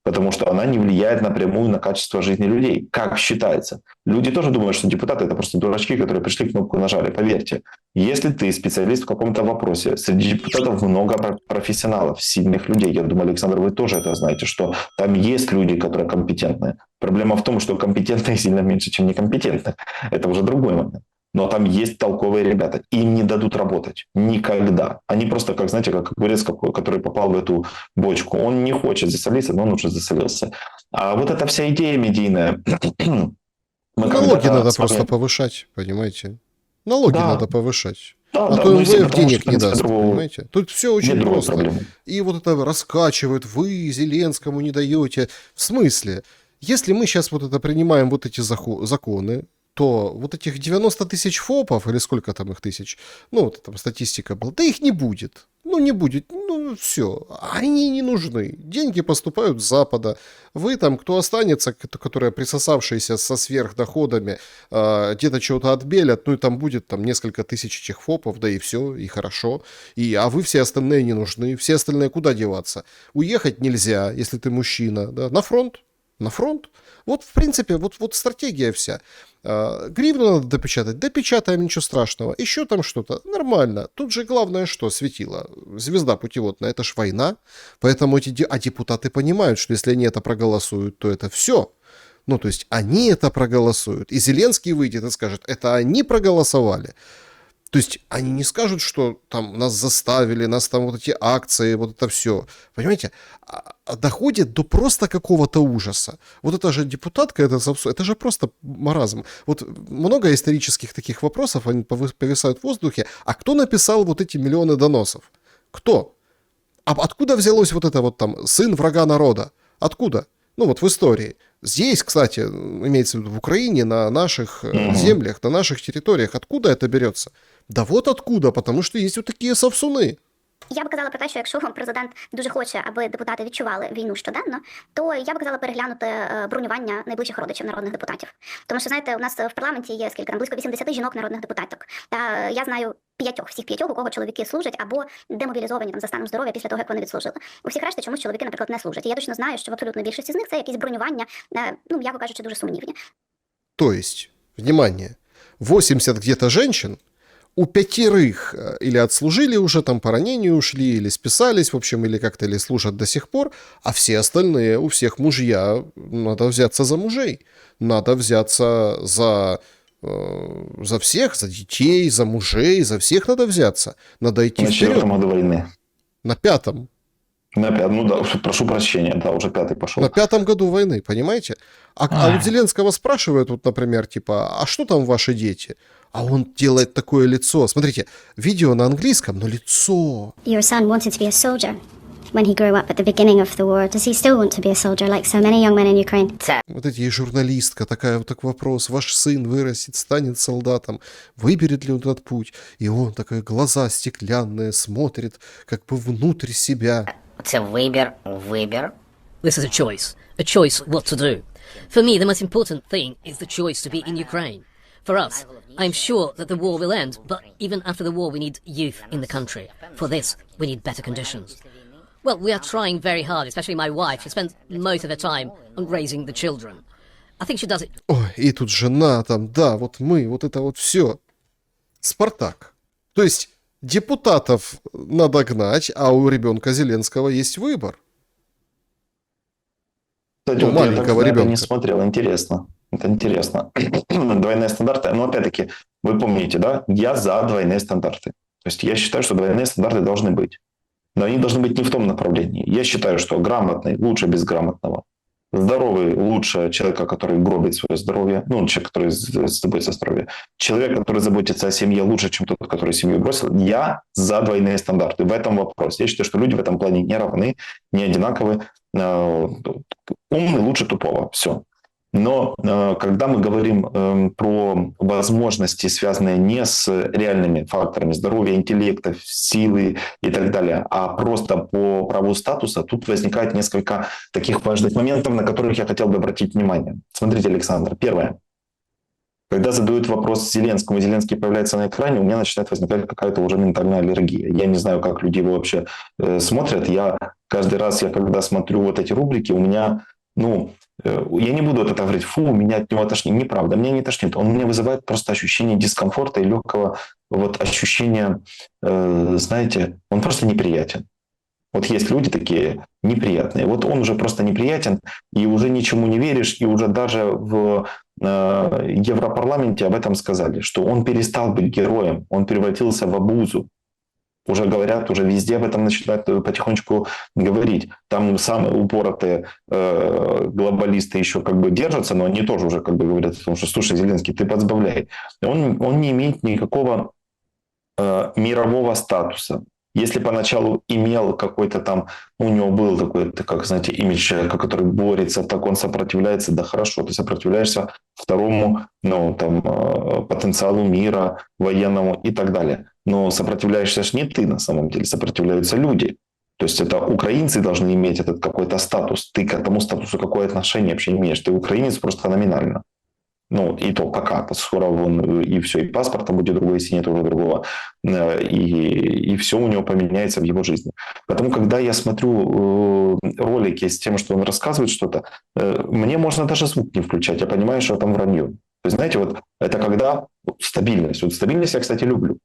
B: Потому что она не влияет напрямую на качество жизни людей, как считается. Люди тоже думают, что депутаты – это просто дурачки, которые пришли, кнопку нажали. Поверьте, если ты специалист в каком-то вопросе, среди депутатов много профессионалов, сильных людей. Я думаю, Александр, вы тоже это знаете, что там есть люди, которые компетентные. Проблема в том, что компетентных сильно меньше, чем некомпетентных. Это уже другой момент. Но там есть толковые ребята. Им не дадут работать. Никогда. Они просто, как, знаете, как огурец, который попал в эту бочку. Он не хочет засолиться, но он уже засолился. А вот эта вся идея медийная...
A: Налоги надо просто повышать, понимаете? Налоги надо повышать.
B: Да,
A: а
B: да,
A: то
B: ну,
A: МВФ денег
B: что,
A: не даст,
B: другого...
A: понимаете? Тут все очень
B: Нет
A: просто.
B: проблемы.
A: И вот это раскачивают, вы Зеленскому не даете. В смысле? Если мы сейчас вот это принимаем, вот эти законы, то вот этих 90 тысяч ФОПов, или сколько там их тысяч, ну, вот там статистика была, да их не будет. Ну, не будет, ну, все. Они не нужны. Деньги поступают с Запада. Вы там, кто останется, которые присосавшиеся со сверхдоходами, где-то чего-то отбелят, ну, и там будет там несколько тысяч этих ФОПов, да и все, и хорошо. А вы все остальные не нужны. Все остальные куда деваться? Уехать нельзя, если ты мужчина, да, на фронт. На фронт. Вот, в принципе, вот стратегия вся. Гривну надо допечатать. Допечатаем, ничего страшного. Еще там что-то. Нормально. Тут же главное, что светило. Звезда путеводная. Это ж война. Поэтому депутаты понимают, что если они это проголосуют, то это все. Ну, то есть они это проголосуют. И Зеленский выйдет и скажет, это они проголосовали. То есть они не скажут, что там нас заставили, нас там вот эти акции, вот это все. Понимаете? А доходит до просто какого-то ужаса. Вот это же депутатка, это же просто маразм. Вот много исторических таких вопросов, они повисают в воздухе. А кто написал вот эти миллионы доносов? Кто? А откуда взялось вот это вот там сын врага народа? Откуда? Ну вот в истории. Здесь, кстати, имеется в виду в Украине, на наших землях, на наших территориях. Откуда это берется? Да вот откуда, потому що є такі совсуни.
D: Я б казала про те, що якщо президент дуже хоче, аби депутати відчували війну щоденно, то я б казала переглянути бронювання найближчих родичів народних депутатів. Тому що, знаєте, у нас в парламенті є скільки там, близько 80 жінок народних депутаток. Та я знаю всіх п'ятьох, у кого чоловіки служать або демобілізовані там за станом здоров'я після того, як вони відслужили. У всіх решти чомусь чоловіки, наприклад, не служать. І я точно знаю, що в абсолютно більшості з них це якісь бронювання, ну, м'яко кажучи, дуже сумнівні.
A: То есть, внимание, 80 где-то женщин, у 5 или отслужили уже, там по ранению ушли, или списались, в общем, или как-то или служат до сих пор, а все остальные, у всех мужья, надо взяться за мужей, надо взяться за всех, за детей, за мужей, за всех надо взяться, надо идти вперед.
B: На 4-м году войны.
A: На 5-м.
B: На 5-м, ну да, прошу прощения, да, уже 5-й пошел.
A: На 5-м году войны, понимаете? А у Зеленского спрашивают, вот, например, типа, а что там ваши дети? А он делает такое лицо. Смотрите, видео на английском, но лицо.
F: Your son wanted to be a soldier when he grew up at the beginning of the war. Does he still want to be a soldier like so many young men in Ukraine?
A: Вот эти и журналистка, такая вот такой вопрос. Ваш сын вырастет, станет солдатом. Выберет ли он этот путь? И он такой, глаза стеклянные, смотрит как бы внутрь себя.
G: Це вибір.
H: This is a choice what to do. For me, the most important thing is the choice to be in Ukraine. For us, I'm sure that the war will end, but even after the war, we need youth in the country. For this, we need better conditions. Well, we are trying very hard, especially my wife, who spends most of her time on raising the children. I think she does it.
A: Ой, и тут жена там, да, вот мы, вот это вот все. Спартак. То есть депутатов надо гнать, а у ребенка Зеленского есть выбор.
B: Кстати,
A: Ну,
B: вот я
A: маленького
B: так на это
A: ребенка.
B: не смотрел, интересно. Это интересно. Двойные стандарты, но опять-таки, вы помните, да, я за двойные стандарты. То есть я считаю, что двойные стандарты должны быть. Но они должны быть не в том направлении. Я считаю, что грамотный лучше безграмотного. Здоровый лучше человека, который гробит свое здоровье. Ну, человек, который заботится о здоровье. Человек, который заботится о семье, лучше, чем тот, который семью бросил. Я за двойные стандарты в этом вопросе. Я считаю, что люди в этом плане не равны, не одинаковы. Умный лучше тупого. Все. Но когда мы говорим про возможности, связанные не с реальными факторами здоровья, интеллекта, силы и так далее, а просто по праву статуса, тут возникает несколько таких важных моментов, на которых я хотел бы обратить внимание. Смотрите, Александр, первое. Когда задают вопрос Зеленскому, и Зеленский появляется на экране, у меня начинает возникать какая-то уже ментальная аллергия. Я не знаю, как люди его вообще смотрят. Я каждый раз, когда смотрю вот эти рубрики, у меня, я не буду вот это говорить, фу, меня от него тошнит. Неправда, меня не тошнит. Он мне вызывает просто ощущение дискомфорта и легкого вот ощущения, знаете, он просто неприятен. Вот есть люди такие неприятные. Вот он уже просто неприятен, и уже ничему не веришь, и уже даже в Европарламенте об этом сказали, что он перестал быть героем, он превратился в обузу. Уже говорят, уже везде об этом начинают потихонечку говорить. Там самые упоротые глобалисты еще держатся, но они тоже уже говорят о том, что, слушай, Зеленский, ты подсбавляй. Он не имеет никакого мирового статуса. Если поначалу имел какой-то там, у него был такой, как знаете, имидж человека, который борется, так он сопротивляется, да хорошо, ты сопротивляешься второму, потенциалу мира, военному и так далее. Но сопротивляешься ж не ты на самом деле, сопротивляются люди. То есть это украинцы должны иметь этот какой-то статус. Ты к этому статусу какое отношение вообще имеешь? Ты украинец просто номинально. И то пока, скоро он и все, и паспорта будет другой, если нет уже другого, и все у него поменяется в его жизни. Поэтому, когда я смотрю ролики с тем, что он рассказывает что-то, мне можно даже звук не включать, я понимаю, что там вранье. То есть, знаете, вот это когда стабильность. Вот стабильность я, кстати, люблю.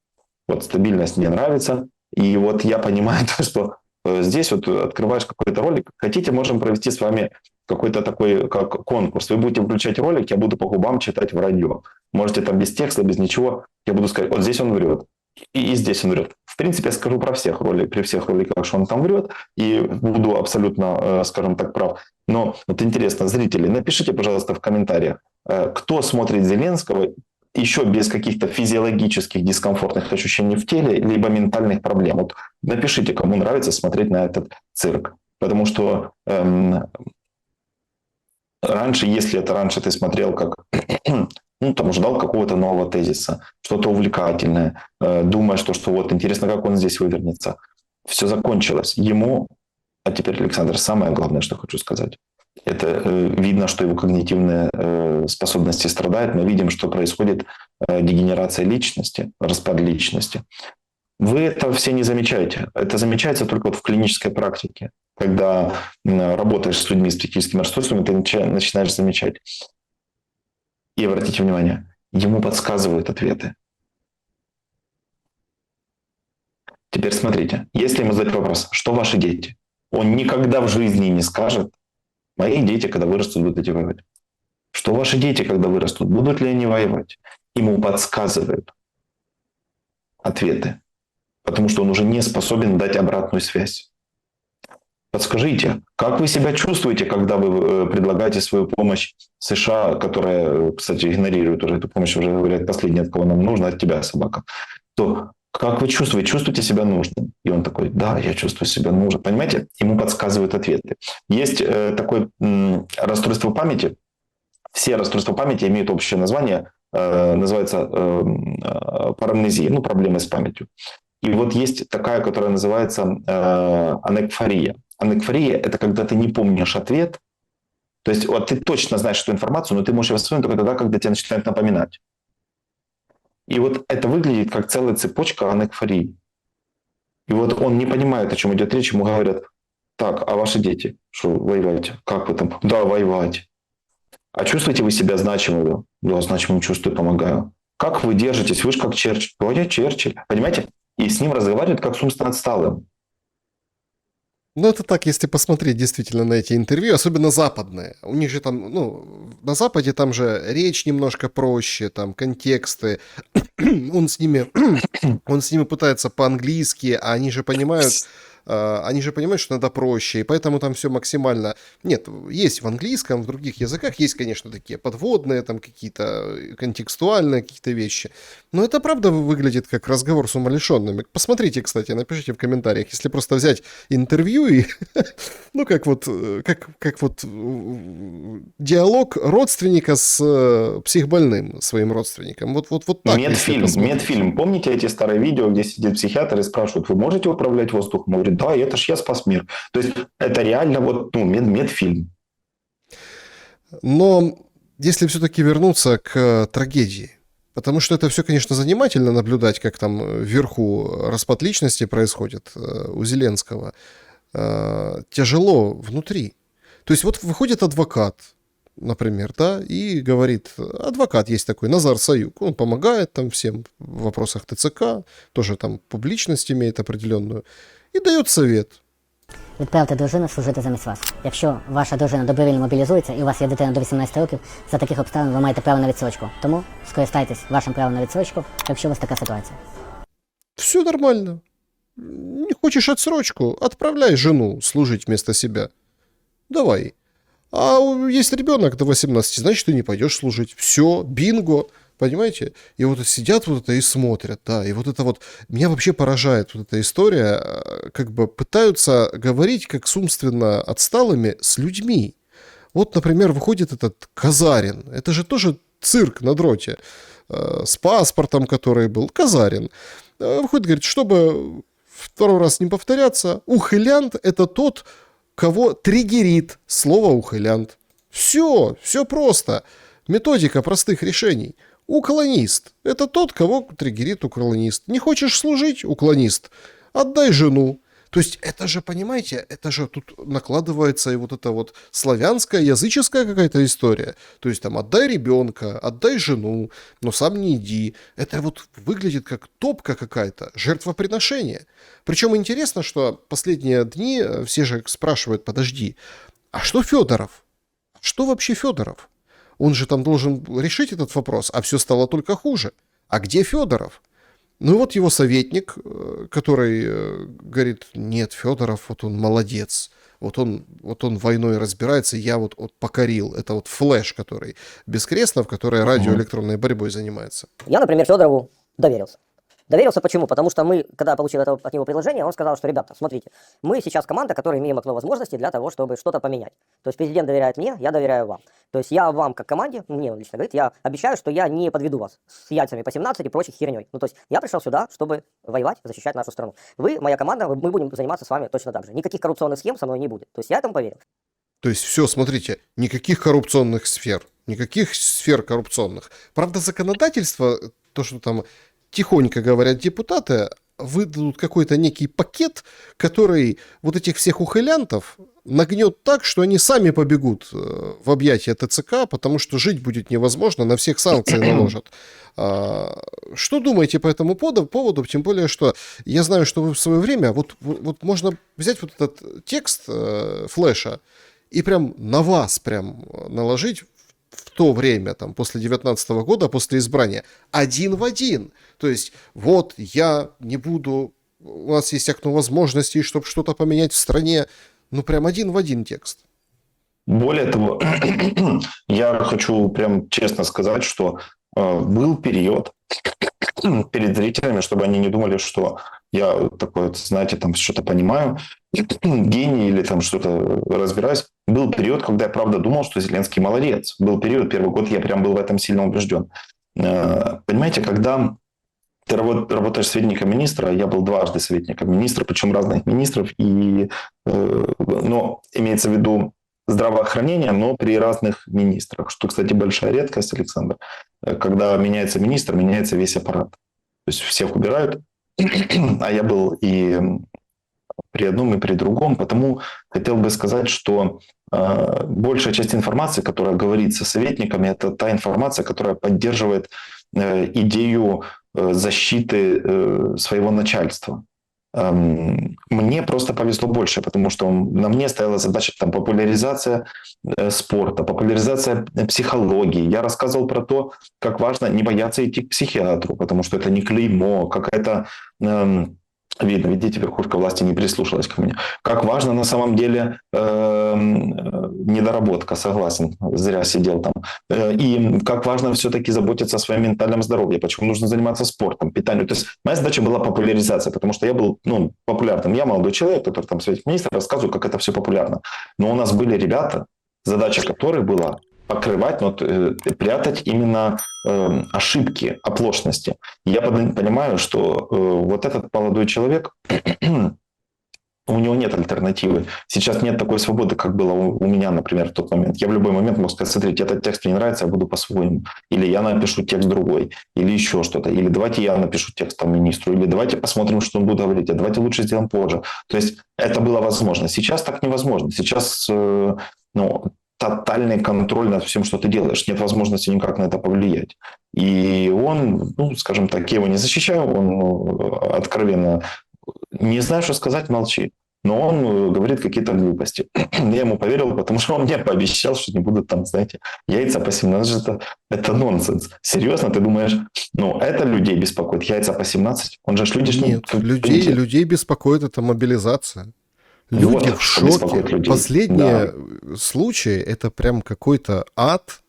B: Вот стабильность мне нравится, и вот я понимаю то, что здесь вот открываешь какой-то ролик, хотите, можем провести с вами какой-то такой как конкурс. Вы будете включать ролик, я буду по губам читать вранье. Можете там без текста, без ничего. Я буду сказать, вот здесь он врет. И здесь он врет. В принципе, я скажу про всех роликах, при всех роликах, что он там врет. И буду абсолютно, скажем так, прав. Но вот интересно, зрители, напишите, пожалуйста, в комментариях, кто смотрит Зеленского еще без каких-то физиологических дискомфортных ощущений в теле, либо ментальных проблем. Вот напишите, кому нравится смотреть на этот цирк. Потому что раньше, если это раньше ты смотрел как, ждал какого-то нового тезиса, что-то увлекательное, думая, что вот интересно, как он здесь вывернется. Все закончилось. Ему, а теперь, Александр, самое главное, что хочу сказать. Это видно, что его когнитивные способности страдают. Мы видим, что происходит дегенерация личности, распад личности. Вы это все не замечаете. Это замечается только вот в клинической практике. Когда работаешь с людьми с психическими расстройствами, ты начинаешь замечать. И обратите внимание, ему подсказывают ответы. Теперь смотрите, если ему задать вопрос, что ваши дети, он никогда в жизни не скажет, мои дети, когда вырастут, будут идти воевать. Что ваши дети, когда вырастут, будут ли они воевать? Ему подсказывают ответы, потому что он уже не способен дать обратную связь. Подскажите, как вы себя чувствуете, когда вы предлагаете свою помощь США, которая, кстати, игнорирует уже эту помощь, уже говорят, последнее, от кого нам нужно, от тебя, собака. То как вы чувствуете? Чувствуете себя нужным? И он такой, да, я чувствую себя нужным. Понимаете? Ему подсказывают ответы. Есть такое расстройство памяти. Все расстройства памяти имеют общее название, называется парамнезия, проблемы с памятью. И вот есть такая, которая называется анекфория. Анекфория – это когда ты не помнишь ответ. То есть вот ты точно знаешь эту информацию, но ты можешь ее вспомнить только тогда, когда тебе начинают напоминать. И вот это выглядит как целая цепочка анекфории. И вот он не понимает, о чем идет речь. Ему говорят, так, а ваши дети? Что, воевать? Как вы там? Да, воевать. А чувствуете вы себя значимым? Да, значимым чувствую, помогаю. Как вы держитесь? Вы же как Черчилль. Да, я Черчилль. Понимаете? И с ним разговаривают как с умственно отсталым.
A: Это так, если посмотреть действительно на эти интервью, особенно западные. У них же там, на Западе там же речь немножко проще, там контексты. он с ними пытается по-английски, а они же понимают, они же понимают, что надо проще, и поэтому там все максимально... Нет, есть в английском, в других языках, есть, конечно, такие подводные, там какие-то контекстуальные какие-то вещи, но это правда выглядит как разговор с умалишенными. Посмотрите, кстати, напишите в комментариях, если просто взять интервью и... Ну, как вот диалог родственника с психбольным своим родственником. Вот так.
B: Медфильм. Помните эти старые видео, где сидит психиатр и спрашивает, вы можете управлять воздухом? Он говорит, да, это ж я спас мир. То есть это реально медфильм.
A: Но если все-таки вернуться к трагедии, потому что это все, конечно, занимательно наблюдать, как там вверху распад личности происходит у Зеленского, тяжело внутри. То есть вот выходит адвокат, например, да, и говорит, адвокат есть такой, Назар Саюк, он помогает там всем в вопросах ТЦК, тоже там публичность имеет определенную, и дает совет.
G: Відправте дружину служити замість вас. Якщо ваша дружина добровільно мобілізується і у вас є дитина до 18 років, за таких обставин ви маєте право на відсрочку. Тому скористайтесь вашим правом на відсрочку, якщо у вас така ситуація.
A: Все нормально. Не хочешь отсрочку? Отправляй жену служить вместо себя. Давай. А есть ребенок до 18, значит, ты не пойдешь служить. Все, бинго. Понимаете? И вот сидят вот это и смотрят, да, и вот это вот, меня вообще поражает вот эта история, как бы пытаются говорить как с умственно отсталыми с людьми. Вот, например, выходит этот Казарин, это же тоже цирк на дроте, с паспортом, который был, Казарин. Выходит, говорит, чтобы второй раз не повторяться, ухилянт – это тот, кого триггерит слово ухилянт. Все просто. Методика простых решений. Уклонист – это тот, кого триггерит уклонист. Не хочешь служить – уклонист. Отдай жену. То есть это же, понимаете, это же тут накладывается и вот эта вот славянская, языческая какая-то история. То есть там отдай ребенка, отдай жену, но сам не иди. Это вот выглядит как топка какая-то, жертвоприношение. Причем интересно, что последние дни все же спрашивают, подожди, а что Федоров? Что вообще Федоров? Он же там должен решить этот вопрос, а все стало только хуже. А где Федоров? Ну и вот его советник, который говорит, нет, Федоров, вот он молодец, вот он войной разбирается, я вот покорил. Это вот Флэш, который Бескрестнов, который радиоэлектронной борьбой занимается.
I: Я, например, Федорову доверился. Доверился почему? Потому что мы, когда получили от него предложение, он сказал, что, ребята, смотрите, мы сейчас команда, которая имеем окно возможностей для того, чтобы что-то поменять. То есть президент доверяет мне, я доверяю вам. То есть я вам, как команде, мне он лично говорит, я обещаю, что я не подведу вас с яйцами по 17 и прочей херней. Ну, то есть я пришел сюда, чтобы воевать, защищать нашу страну. Вы, моя команда, мы будем заниматься с вами точно так же. Никаких коррупционных схем со мной не будет. То есть я этому поверил.
A: То есть все, смотрите, никаких коррупционных сфер, никаких сфер коррупционных. Правда, законодательство, то, что там тихонько говорят депутаты, выдадут какой-то некий пакет, который вот этих всех ухилянтов нагнет так, что они сами побегут в объятия ТЦК, потому что жить будет невозможно, на всех санкции наложат. Что думаете по этому поводу? Тем более, что я знаю, что вы в свое время, вот можно взять вот этот текст Флэша и прям на вас прям наложить в то время, там, после 19 года, после избрания, один в один. То есть, вот, я не буду, у нас есть окно возможностей, чтобы что-то поменять в стране, ну, прям один в один текст.
B: Более того, я хочу прям честно сказать, что был период перед зрителями, чтобы они не думали, что я такой, знаете, там что-то понимаю, гений или там что-то разбираюсь. Был период, когда я правда думал, что Зеленский молодец. Был период, первый год, я прям был в этом сильно убежден. Понимаете, когда ты работаешь советником министра, я был дважды советником министра, причем разных министров, но имеется в виду здравоохранение, но при разных министрах, что, кстати, большая редкость, Александр. Когда меняется министр, меняется весь аппарат. То есть всех убирают, а я был и при одном, и при другом. Потому хотел бы сказать, что большая часть информации, которая говорится советниками, это та информация, которая поддерживает идею защиты своего начальства. Мне просто повезло больше, потому что на мне стояла задача там, популяризация спорта, популяризация психологии. Я рассказывал про то, как важно не бояться идти к психиатру, потому что это не клеймо, какая-то Видно, видите, верхушка власти не прислушалась ко мне. Как важно на самом деле недоработка, согласен, зря сидел там. И как важно все-таки заботиться о своем ментальном здоровье, почему нужно заниматься спортом, питанием. То есть моя задача была популяризация, потому что я был популярным. Я молодой человек, который там советник министра, рассказываю, как это все популярно. Но у нас были ребята, задача которых была покрывать, прятать именно ошибки, оплошности. Я понимаю, что вот этот молодой человек, у него нет альтернативы. Сейчас нет такой свободы, как было у меня, например, в тот момент. Я в любой момент мог сказать, смотрите, этот текст мне не нравится, я буду по-своему. Или я напишу текст другой, или еще что-то. Или давайте я напишу текст там министру, или давайте посмотрим, что он будет говорить, а давайте лучше сделаем позже. То есть это было возможно. Сейчас так невозможно. Сейчас, тотальный контроль над всем, что ты делаешь. Нет возможности никак на это повлиять. И он, скажем так, я его не защищаю, он откровенно не знаю, что сказать, молчи. Но он говорит какие-то глупости. Я ему поверил, потому что он мне пообещал, что не будут там, знаете, яйца по 17. Это нонсенс. Серьезно, ты думаешь, это людей беспокоит, яйца по 17? Он же люди...
A: Нет, людей беспокоит эта мобилизация. Люди в шоке. Последние случаи – это прям какой-то ад.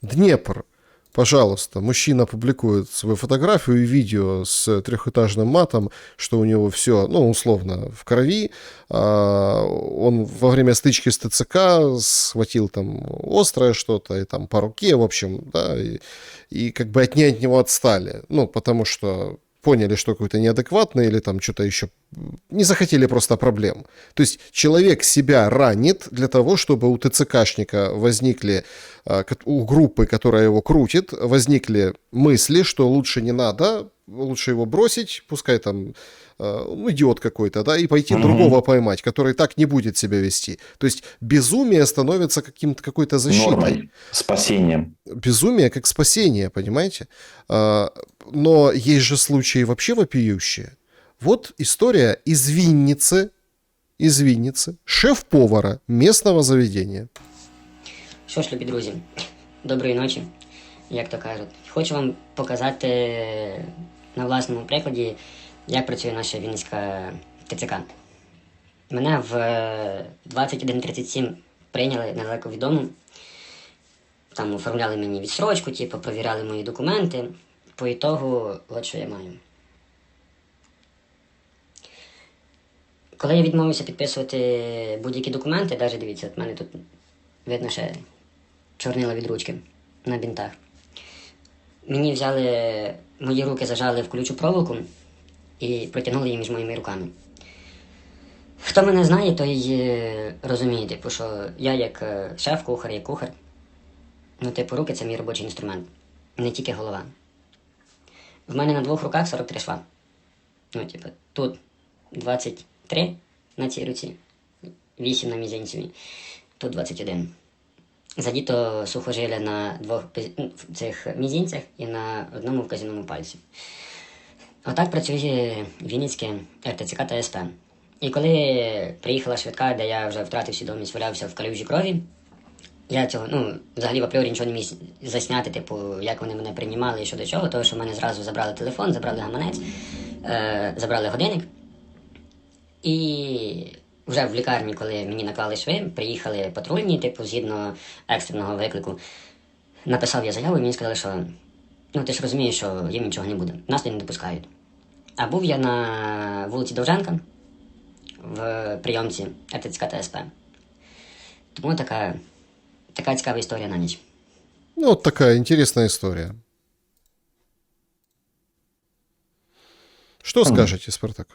A: Днепр. Пожалуйста, мужчина публикует свою фотографию и видео с трехэтажным матом, что у него все, условно, в крови. Он во время стычки с ТЦК схватил там острое что-то, и там по руке, в общем, да, и как бы от него отстали. Потому что поняли, что какой-то неадекватный или там что-то еще, не захотели просто проблем. То есть человек себя ранит для того, чтобы у ТЦКшника возникли, у группы, которая его крутит, возникли мысли, что лучше не надо, лучше его бросить, пускай там идиот какой-то, да, и пойти другого поймать, который так не будет себя вести. То есть безумие становится какой-то защитой.
B: Нормой, спасением.
A: Безумие как спасение, понимаете? Но есть же случаи вообще вопиющие. Вот история из Вінниці, шеф-повара местного заведения.
J: Що ж, любі друзі, доброї ночі, як то кажуть. Хочу вам показати на власному прикладі, як працює наша Вінницька ТЦК. Мене в 21:37 прийняли недалеко від дому. Там оформляли мені відсрочку, провіряли мої документи. По ітогу, от що я маю. Коли я відмовився підписувати будь-які документи, навіть дивіться, в мене тут видно ще чорнила від ручки на бінтах. Мені взяли, мої руки зажали в колючу проволоку і протягнули її між моїми руками. Хто мене знає, той розуміє, що я як шеф-кухар, як кухар, руки – це мій робочий інструмент, не тільки голова. В мене на двох руках 43 шва. Тут 23 на цій руці, 8 на мізинцеві, тут 21. Задіто сухожилля на двох цих мізинцях і на одному вказівному пальці. Отак працює Вінницьке РТЦК та СП. І коли приїхала швидка, де я вже втратив свідомість, валявся в калюжі крові, я цього, взагалі в апріорі нічого не міг засняти, як вони мене приймали і що до чого, тому що в мене зразу забрали телефон, забрали гаманець, забрали годинник. І вже в лікарні, коли мені наклали шви, приїхали патрульні, згідно екстреного виклику. Написав я заяву і мені сказали, що ти ж розумієш, що їм нічого не буде, нас не допускають. А був я на вулиці Довженка, в прийомці РТЦК та СП. Тому така цікава історія на ніч.
A: Вот такая интересная история. Что скажете, Спартак?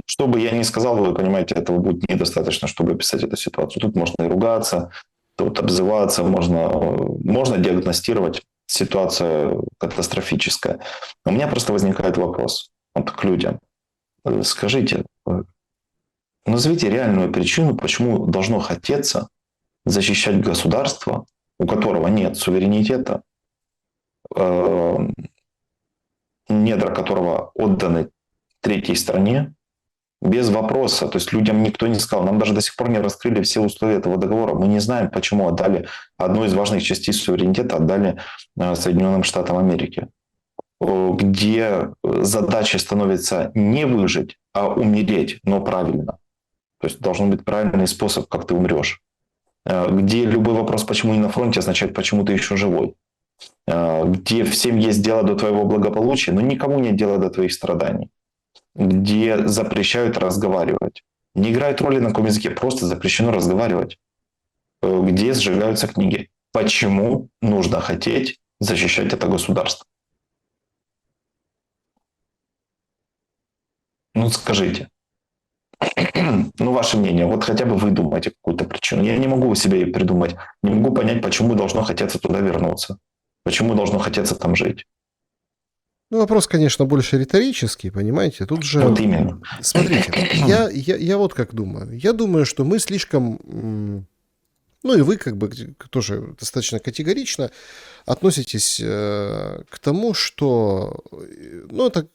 B: Что бы я ни сказал, вы понимаете, этого будет недостаточно, чтобы описать эту ситуацию. Тут можно и ругаться, тут обзываться, можно диагностировать. Ситуация катастрофическая. У меня просто возникает вопрос к людям. Скажите, назовите реальную причину, почему должно хотеться защищать государство, у которого нет суверенитета, недра которого отданы третьей стране, без вопроса. То есть людям никто не сказал. Нам даже до сих пор не раскрыли все условия этого договора. Мы не знаем, почему отдали одну из важных частей суверенитета, отдали Соединенным Штатам Америки. где задача становится не выжить, а умереть, но правильно. То есть должен быть правильный способ, как ты умрешь. Где любой вопрос, почему не на фронте, означает, почему ты еще живой. Где всем есть дело до твоего благополучия, но никому нет дела до твоих страданий. Где запрещают разговаривать. Не играет роли на каком языке, просто запрещено разговаривать. Где сжигаются книги. Почему нужно хотеть защищать это государство? Ну, скажите. Ну, ваше мнение, вот хотя бы вы думаете какую-то причину. Я не могу себе придумать, не могу понять, почему должно хотеться туда вернуться. Почему должно хотеться там жить.
A: Ну, вопрос, конечно, больше риторический, понимаете? Тут же...
B: Вот именно.
A: Смотрите, я вот как думаю. Я думаю, что мы слишком... Ну, и вы как бы тоже достаточно категорично относитесь к тому, что... Ну, это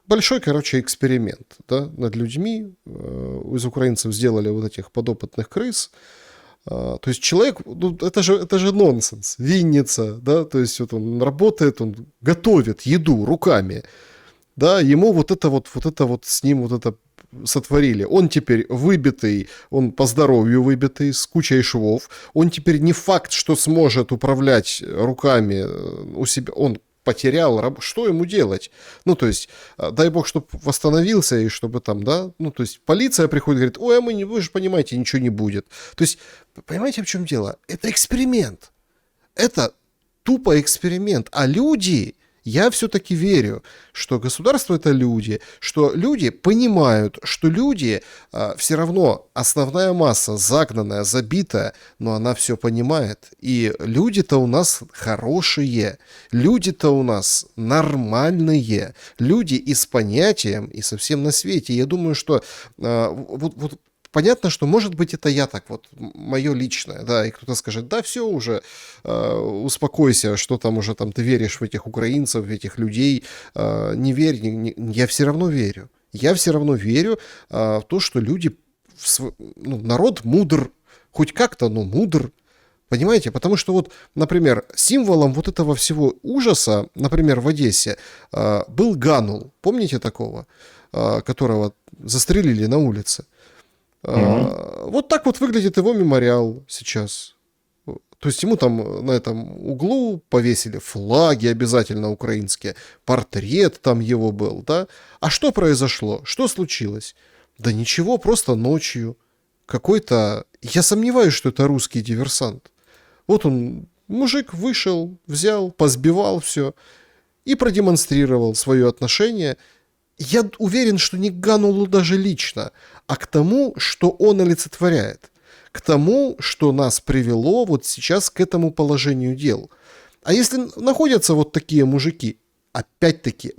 A: большой, короче, эксперимент, да, над людьми. Из украинцев сделали вот этих подопытных крыс. То есть человек, ну, это же нонсенс, винница, да, то есть вот он работает, он готовит еду руками, да, ему вот это с ним вот это сотворили. Он теперь выбитый, он по здоровью выбитый, с кучей швов, он теперь не факт, что сможет управлять руками у себя, он потерял, что ему делать? Ну, то есть, дай бог, чтобы восстановился, и чтобы там, да, ну, то есть, полиция приходит и говорит, ой, а вы же понимаете, ничего не будет. То есть, понимаете, в чем дело? Это эксперимент. Это тупо эксперимент. А люди, я все-таки верю, что государство — это люди, что люди понимают, что люди все равно основная масса загнанная, забитая, но она все понимает. И люди-то у нас хорошие, люди-то у нас нормальные, люди и с понятием, и совсем на свете. Я думаю, что вот понятно, что, может быть, это я так вот, мое личное, да, и кто-то скажет, да, все уже, успокойся, что там уже там ты веришь в этих украинцев, в этих людей, не верь, я все равно верю. Я все равно верю в то, что люди, ну, народ мудр, хоть как-то, но мудр, понимаете? Потому что вот, например, символом вот этого всего ужаса, например, в Одессе, был Ганул, помните такого, которого застрелили на улице? Вот так вот выглядит его мемориал сейчас. То есть ему там на этом углу повесили флаги обязательно украинские, портрет там его был, да? А что произошло? Что случилось? Да ничего, просто ночью какой-то... Я сомневаюсь, что это русский диверсант. Вот он, мужик, вышел, взял, позбивал все и продемонстрировал свое отношение. Я уверен, что не к Ганулу даже лично, а к тому, что он олицетворяет, к тому, что нас привело вот сейчас к этому положению дел. А если находятся вот такие мужики, опять-таки,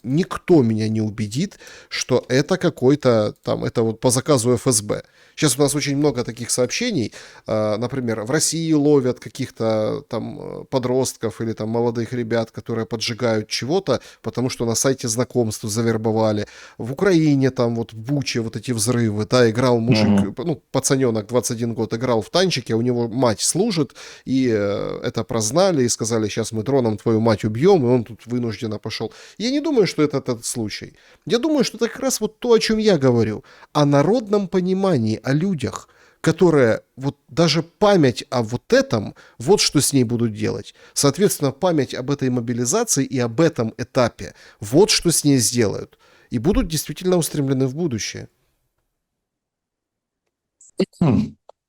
A: никто меня не убедит, что это какой-то там, это вот по заказу ФСБ. Сейчас у нас очень много таких сообщений, например, в России ловят каких-то там подростков или там молодых ребят, которые поджигают чего-то, потому что на сайте знакомств завербовали. В Украине там вот в Буче вот эти взрывы, да, играл мужик, ну, пацаненок 21 год играл в танчике, у него мать служит, и это прознали, и сказали, сейчас мы дроном твою мать убьем, и он тут вынужденно пошел. Я не думаю, что это этот случай. Я думаю, что это как раз вот то, о чем я говорю, о народном понимании, о людях, которые вот даже память о вот этом, вот что с ней будут делать. Соответственно, память об этой мобилизации и об этом этапе, вот что с ней сделают. И будут действительно устремлены в будущее.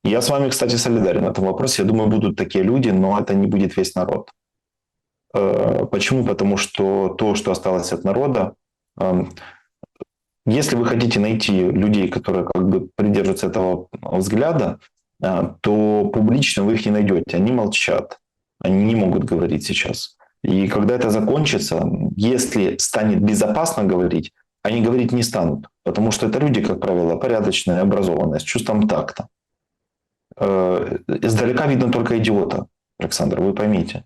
B: Я с вами, кстати, солидарен в этом вопросе. Я думаю, будут такие люди, но это не будет весь народ. Почему? Потому что то, что осталось от народа, если вы хотите найти людей, которые как бы придерживаются этого взгляда, то публично вы их не найдете. Они молчат. Они не могут говорить сейчас. И когда это закончится, если станет безопасно говорить, они говорить не станут. Потому что это люди, как правило, порядочные, образованные, с чувством такта. Издалека видно только идиота, Александр, вы поймите.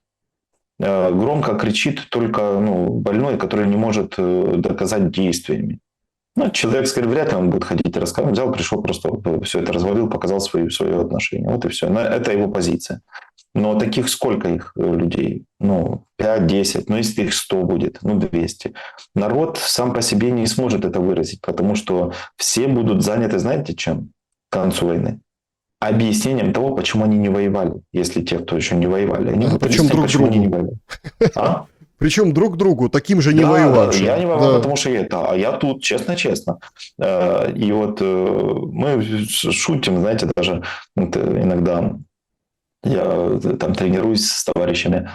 B: Громко кричит только больной, который не может доказать действиями. Ну, человек, скорее, вряд ли он будет ходить и рассказывать. Взял, пришел, просто все это развалил, показал свое отношение. Вот и все. Это его позиция. Но таких сколько их людей? 5-10, если их 100 будет, 200. Народ сам по себе не сможет это выразить, потому что все будут заняты, знаете, чем? К концу войны. Объяснением того, почему они не воевали, если те, кто еще не воевали. Они будут
A: причем
B: объяснять,
A: друг
B: почему они не
A: другу.
B: воевали.
A: Причем друг другу, таким же не
B: Да,
A: воевавшим.
B: я не воевал,
A: Да.
B: потому что а я тут, честно. И вот мы шутим, знаете, даже иногда я там тренируюсь с товарищами,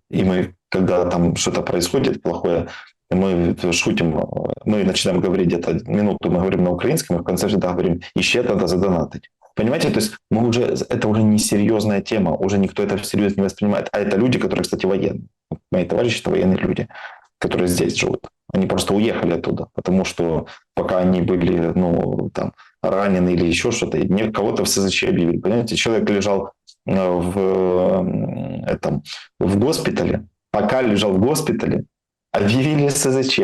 B: и мы, когда там что-то происходит плохое, мы шутим, мы начинаем говорить где-то минуту, мы говорим на украинском, и в конце всегда говорим, еще надо задонатить. Понимаете, то есть это уже не серьезная тема, уже никто это всерьез не воспринимает. А это люди, которые, кстати, военные. Мои товарищи – это военные люди, которые здесь живут. Они просто уехали оттуда, потому что пока они были, ранены или еще что-то, кого-то в СЗЧ объявили. Понимаете, человек лежал в госпитале, пока лежал в госпитале, объявили СЗЧ,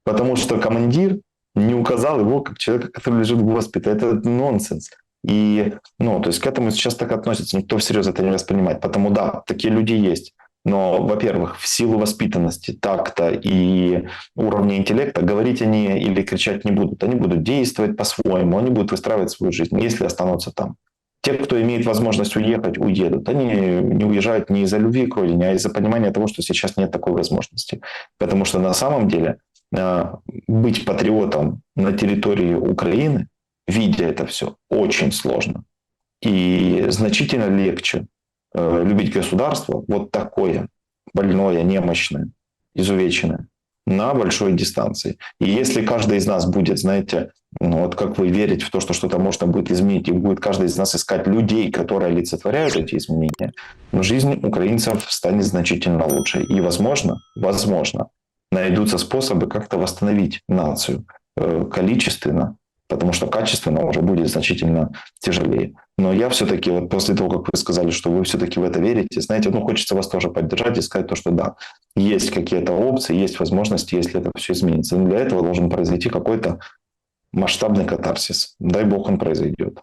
B: потому что командир не указал его как человека, который лежит в госпитале. Это нонсенс. И, то есть к этому сейчас так относятся, никто всерьез это не воспринимает. Потому да, такие люди есть. Но, во-первых, в силу воспитанности, такта и уровня интеллекта говорить они или кричать не будут. Они будут действовать по-своему, они будут выстраивать свою жизнь, если останутся там. Те, кто имеет возможность уехать, уедут. Они не уезжают не из-за любви к родине, а из-за понимания того, что сейчас нет такой возможности. Потому что на самом деле быть патриотом на территории Украины, видя это все, очень сложно. И значительно легче любить государство вот такое, больное, немощное, изувеченное, на большой дистанции. И если каждый из нас будет, знаете, как вы верите в то, что что-то можно будет изменить, и будет каждый из нас искать людей, которые олицетворяют эти изменения, жизнь украинцев станет значительно лучше. И, возможно, найдутся способы как-то восстановить нацию количественно, потому что качественно уже будет значительно тяжелее. Но я все-таки, вот после того, как вы сказали, что вы все-таки в это верите, знаете, хочется вас тоже поддержать и сказать то, что да, есть какие-то опции, есть возможности, если это все изменится. Но для этого должен произойти какой-то масштабный катарсис. Дай бог он произойдет.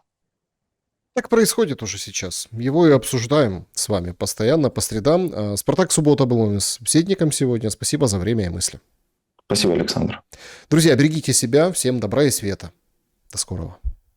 A: Так происходит уже сейчас. Его и обсуждаем с вами постоянно, по средам. Спартак Суббота был у нас собеседником сегодня. Спасибо за время и мысли.
B: Спасибо, Александр.
A: Друзья, берегите себя. Всем добра и света. До скорого.